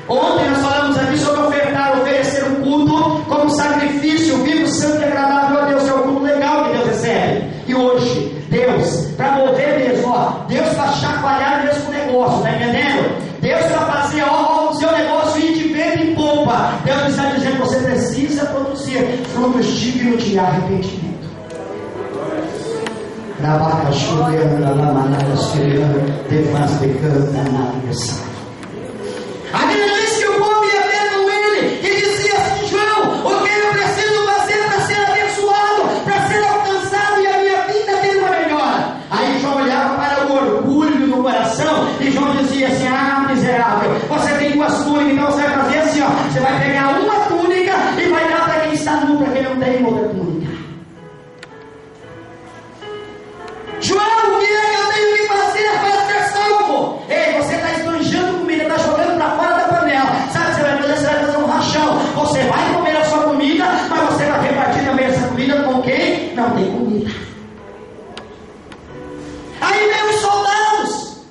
Ontem nós falamos aqui sobre oferecer um culto como sacrifício vivo, santo e agradável a Deus, que é o culto legal que Deus recebe. E hoje, Deus, para mover mesmo, Deus para chacoalhar mesmo o negócio, está entendendo? Deus para fazer o seu negócio ir de venda em polpa. Deus está dizendo que você precisa produzir frutos dignos de arrependimento. A Bíblia diz que o povo ia ter com ele e dizia assim: João, o que eu preciso fazer para ser abençoado, para ser alcançado e a minha vida ter uma melhora? Aí João olhava para o orgulho no coração e João dizia assim: ah, miserável, você tem 2 túnicas, então você vai fazer assim, você vai pegar uma túnica e vai dar para quem está nu, para quem não tem outra túnica. João, o que é que eu tenho que fazer para ser salvo? Ei, você está esbanjando comida, está jogando para fora da panela. Sabe o que você vai fazer? Você vai fazer um rachão. Você vai comer a sua comida, mas você vai repartir também essa comida com quem não tem comida. Aí vem os soldados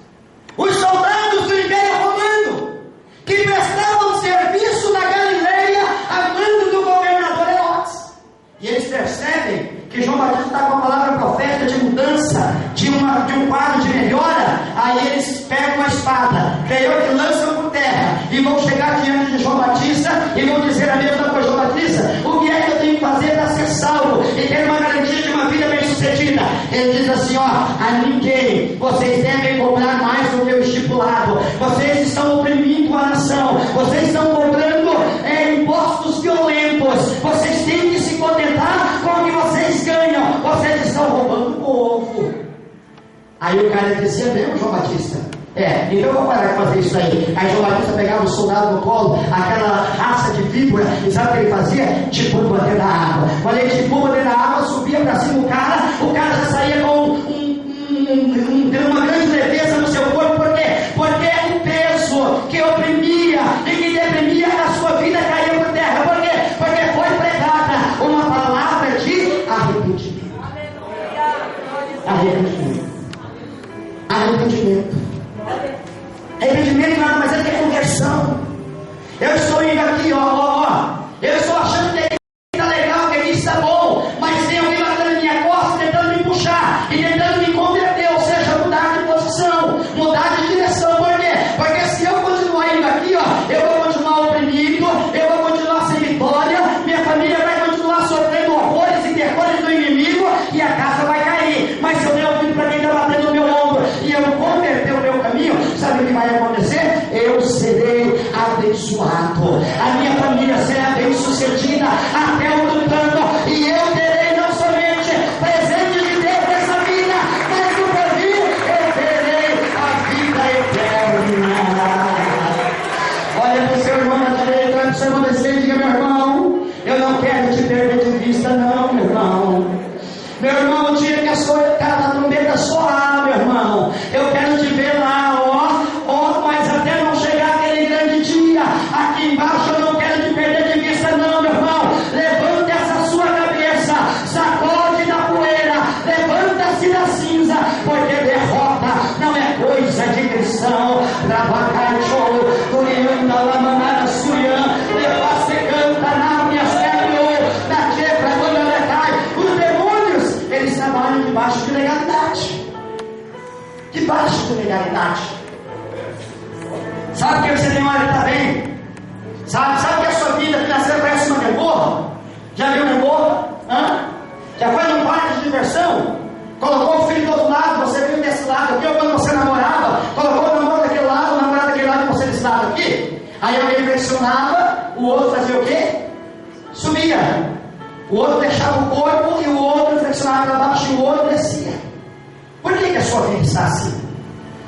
do Império Romano, que prestavam serviço na Galileia a mando do governador Herodes. E eles percebem que João Batista está com a palavra profética de mudança, de um quadro de melhora. Aí eles pegam a espada, creio que lançam por terra, e vão chegar diante de João Batista e vão dizer a mesma coisa: João Batista, o que é que eu tenho que fazer para ser salvo e ter uma garantia de uma vida bem sucedida? Ele diz assim: a ninguém vocês devem cobrar mais do que o estipulado. Vocês estão oprimindo a nação, vocês estão cobrando impostos violentos, vocês têm que se contentar com o que vocês ganham, vocês estão roubando o povo. Aí o cara dizia mesmo: João Batista, então eu vou parar de fazer isso aí. Aí João Batista pegava o soldado no colo, aquela raça de víbora, e sabe o que ele fazia? Tipo dentro da água. Quando ele tipo dentro da água, subia para cima o cara já saía com uma grande leveza no seu corpo. Por quê? Porque o peso que oprimia e que deprimia a sua vida caía por terra. Por quê? Porque foi pregada uma palavra de arrependimento. Arrependimento nada mais é que conversão. Eu estou indo aqui, eu estou achando que está legal, que aqui está bom, mas tem alguém batendo na minha costa, tentando me puxar e tentando me converter, ou seja, mudar de posição, mudar de direção. Por quê? Porque se eu continuar debaixo de legalidade. Sabe que você tem hora que está bem? Sabe que a sua vida financeira parece uma gangorra? Já viu gangorra? Já foi num parque de diversão? Colocou o filho do outro lado, você veio desse lado aqui, ou quando você namorava, colocou o namoro daquele lado, o namorado daquele lado e você desse lado aqui. Aí alguém pressionava, o outro fazia o quê? Subia. O outro deixava o corpo e o outro flexionava para baixo e o outro descia. Por que a sua vida está assim?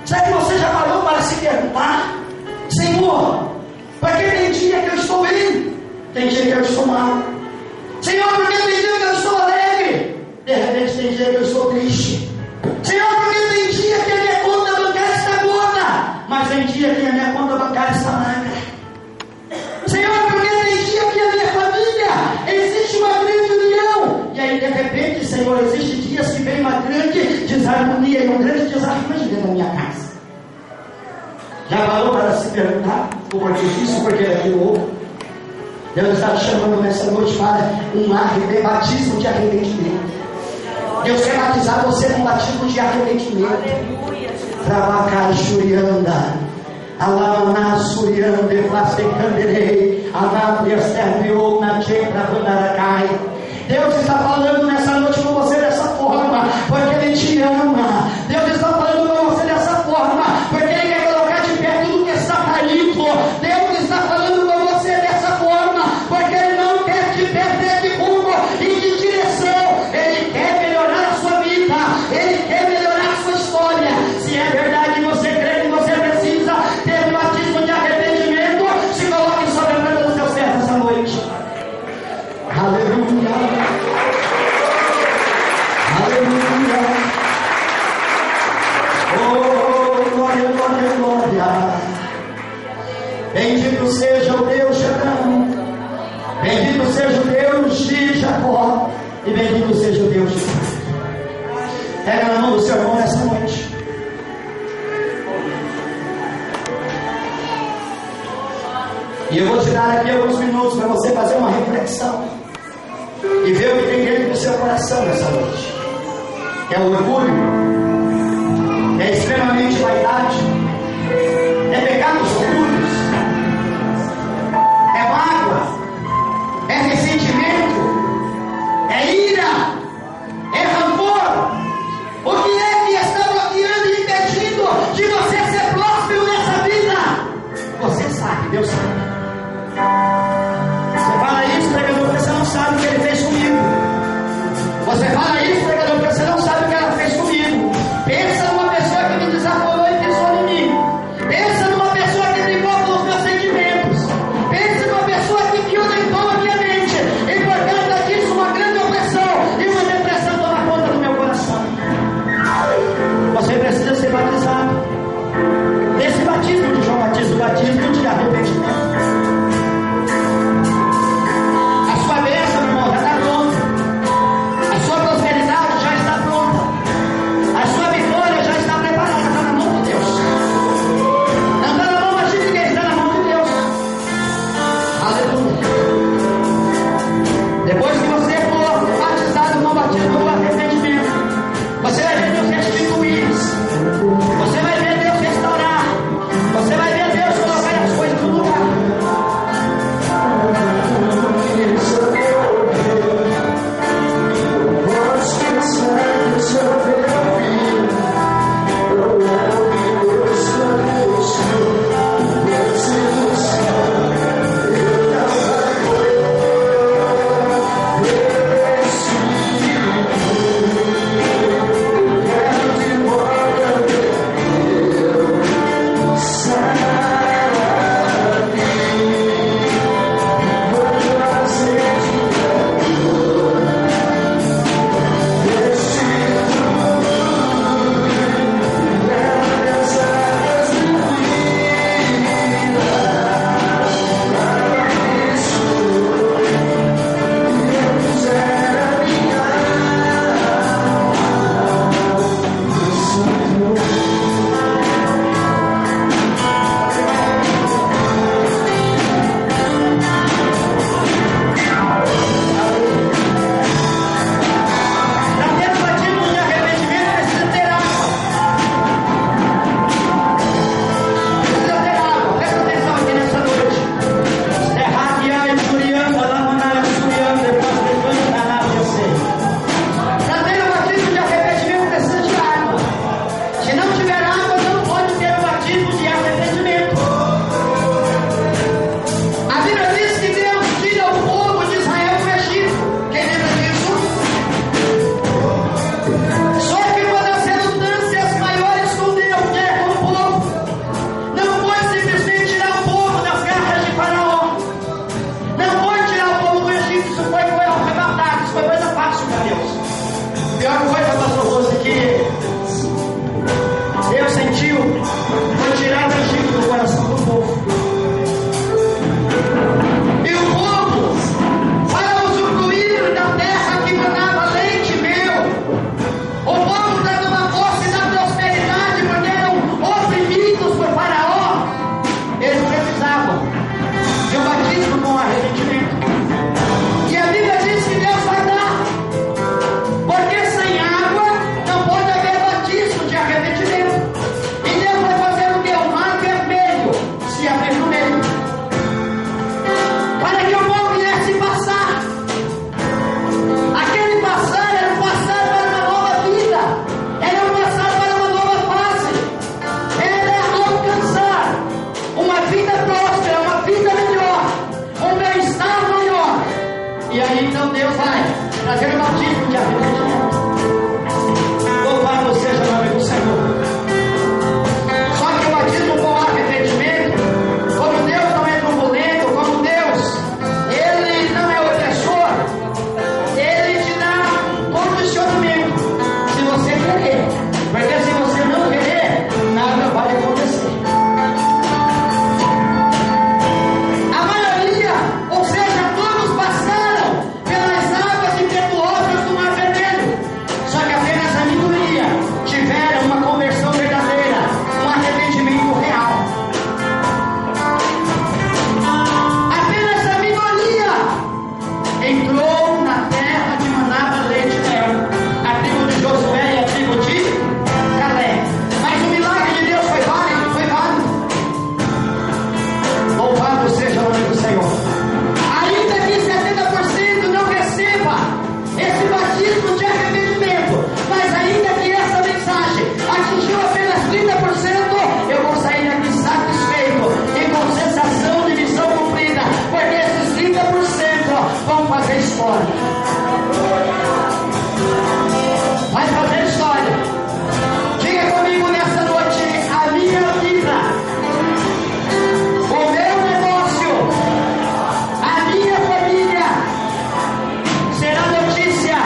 Será que você já parou para se perguntar: Senhor, porque tem dia que eu estou bem, tem dia que eu estou mal. Senhor, porque tem dia que eu estou alegre, de repente tem dia que eu estou triste. Senhor, porque tem dia que a minha conta bancária está gorda, mas tem dia que a minha conta bancária está magra. Senhor, porque tem dia que a minha família existe uma grande união, e aí de repente, Senhor, existem dias que vem uma grande desarmonia e um grande desarranjo dentro da minha casa. Já parou para se perguntar o porquê disso, o porquê daquilo outro? Deus está te chamando nessa noite para um batismo de arrependimento. Deus quer batizar você com um batismo de arrependimento. Trabalhar Shurianda, Alana Suriande, Plasticanderei, Anabria Serviou, Nache, Pravandarakai. Deus está falando nessa noite com você dessa forma, porque Ele te ama. Deus está falando com você dessa forma, porque Ele quer colocar de pé tudo que está caído. Deus está falando com você dessa forma, porque Ele não quer te perder de rumo e de direção. Ele quer melhorar a sua vida, Ele quer melhorar a sua história. Se é verdade que você crê que você precisa ter um batismo de arrependimento, se coloque sobre a mesa do seu servo essa noite. Aleluia. Aleluia. Oh, glória, glória, glória. Bendito seja o Deus de Abraão. Bendito seja o Deus de Jacó. E bendito seja o Deus de Israel. Pega na mão do seu irmão nessa noite. E eu vou te dar aqui alguns minutos para você fazer uma reflexão e ver o que tem dentro do seu coração nessa noite. É o orgulho, é extremamente vaidade, é pecados ocultos, é mágoa, é ressentimento, é ira, é rancor. O que é que está bloqueando e impedindo de você ser próspero nessa vida? Você sabe, Deus sabe. Você fala isso, pregador, porque você não sabe o que Ele fez comigo. Você fala isso, pregador, porque você não sabe o que ela fez comigo. Pensa numa pessoa que me desaforou e pisou em uma coisa, pastor Rose, que Deus sentiu, foi tirar o Egito do coração do povo. E o povo, para usufruir da terra que manava leite e mel, o povo dando uma posse da prosperidade, porque eram oprimidos por Faraó, eles precisavam de um batismo com arrependimento. E a Bíblia diz que Deus vai dar, porque sem água não pode haver batismo de arrependimento. E Deus vai fazer o que? O mar vermelho se abrir no meio, para que o povo viesse passar. Aquele passar era um passar para uma nova vida, era um passar para uma nova fase, era alcançar uma vida próspera, uma vida melhor, um bem-estar maior. E aí então Deus vai trazer o batismo de arrependimento. Louvado seja o nome do Senhor. Só que o batismo com arrependimento, como Deus não é turbulento, como Deus, Ele não é opressor, Ele te dá um condicionamento, se você querer, porque se você não querer, nada vai acontecer. A maioria, ou seja, todos passaram pelas águas impetuosas do Mar Vermelho, só que apenas a minoria tiveram uma conversão verdadeira, um arrependimento real. Apenas a minoria entrou na terra que manava leite e mel, a tribo de Josué e a tribo de Calé. Mas o milagre de Deus foi válido, foi válido. Louvado seja o nome do Senhor. Ainda que 70% não receba esse batismo de arrependimento, mas ainda que essa mensagem atingiu apenas 30%, eu vou sair daqui satisfeito e com sensação de missão cumprida, porque esses 30% vão fazer história. Vai fazer história. Diga comigo nessa noite: a minha vida, o meu negócio, a minha família será notícia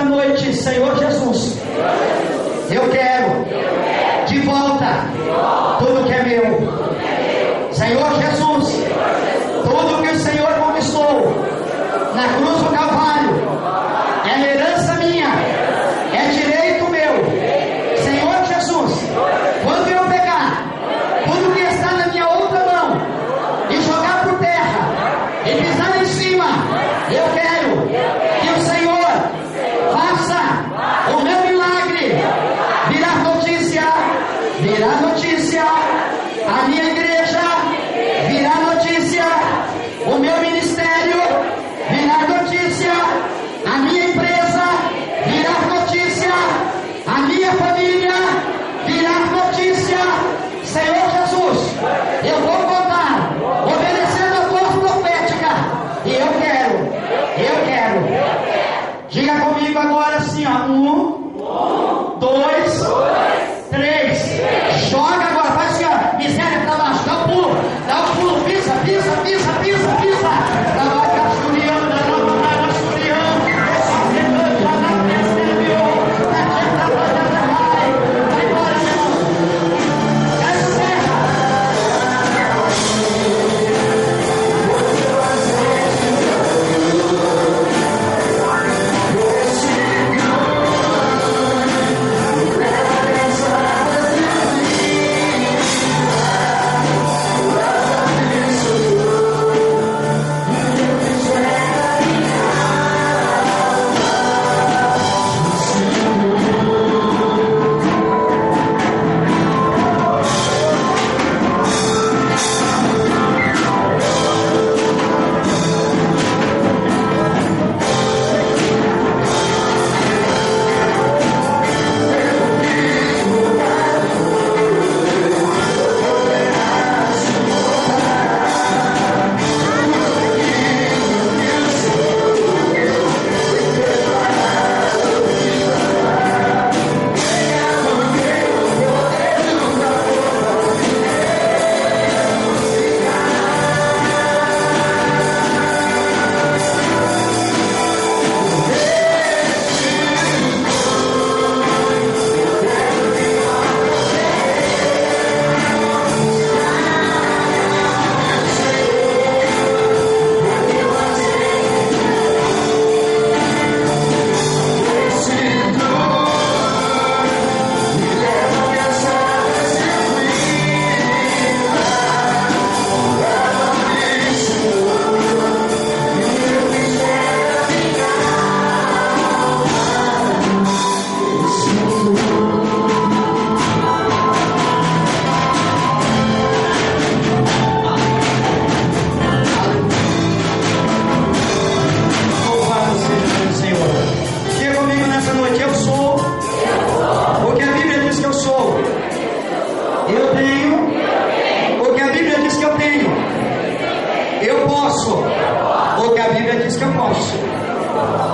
noite: Senhor Jesus, eu quero de volta tudo que é meu. Senhor Jesus, tudo que o Senhor conquistou na cruz do Calvário é herança minha, é direito meu. Senhor Jesus, quando eu pegar tudo que está na minha outra mão e jogar por terra e pisar em cima, eu quero que o Senhor faça o meu milagre virar notícia, a minha igreja virar notícia, o meu ministério virar notícia, a minha empresa virar notícia, a minha família virar notícia. Senhor Jesus, eu vou contar, obedecendo a voz profética, e eu quero. Diga comigo agora assim, ó: 1, 2, 3. Joga agora, faz assim, ó, miséria para baixo, dá um pulo, pisa. Vai casturiando, vai embora, meu irmão. Desce terra.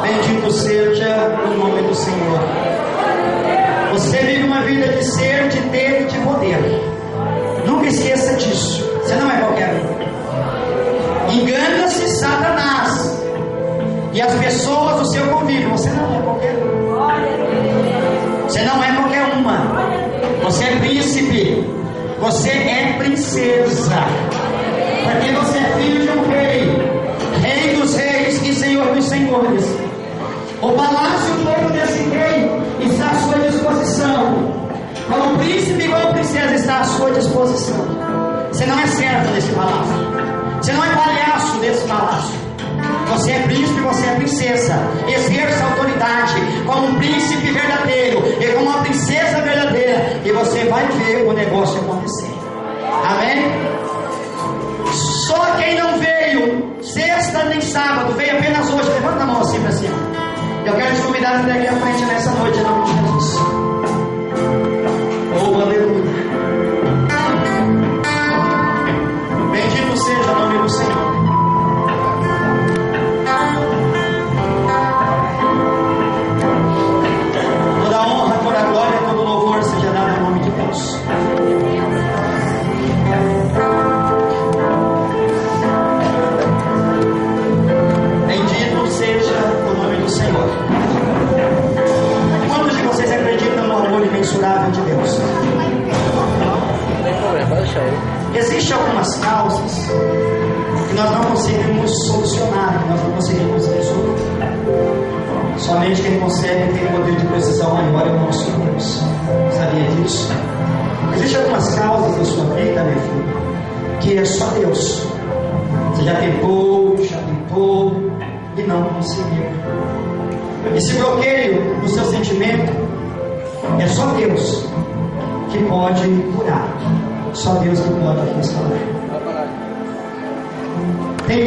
Bendito seja o nome do Senhor. Você vive uma vida de ser, de ter e de poder. Nunca esqueça disso. Você não é qualquer um. Engana-se Satanás e as pessoas do seu convívio. Você não é qualquer um. Você não é qualquer uma. Você é príncipe. Você é princesa. Porque você é filho de um rei. Rei dos reis e Senhor dos senhores. O palácio todo desse rei está à sua disposição. Como príncipe e como princesa está à sua disposição. Você não é servo desse palácio. Você não é palhaço desse palácio. Você é príncipe, você é princesa. Exerça autoridade como um príncipe verdadeiro e como uma princesa verdadeira. E você vai ver o negócio acontecer. Amém? Só quem não veio sexta nem sábado, veio apenas hoje. Levanta a mão assim para cima. Eu quero te convidar até aqui à frente nessa noite, em nome de Jesus. Oh, aleluia. Bendito seja o nome do Senhor. Toda a honra, toda a glória, todo o louvor seja dado em nome de Deus. Bendito seja o nome do Senhor. imensurável de Deus. Existem algumas causas que nós não conseguimos solucionar, que nós não conseguimos resolver. Somente quem consegue tem poder de precisão maior é o nosso Deus. Sabia disso? Existem algumas causas da sua vida, meu filho, que é só Deus. Você já tentou e não conseguiu. Esse bloqueio no seu sentimento é só Deus que pode curar. Só Deus que pode restaurar. Tem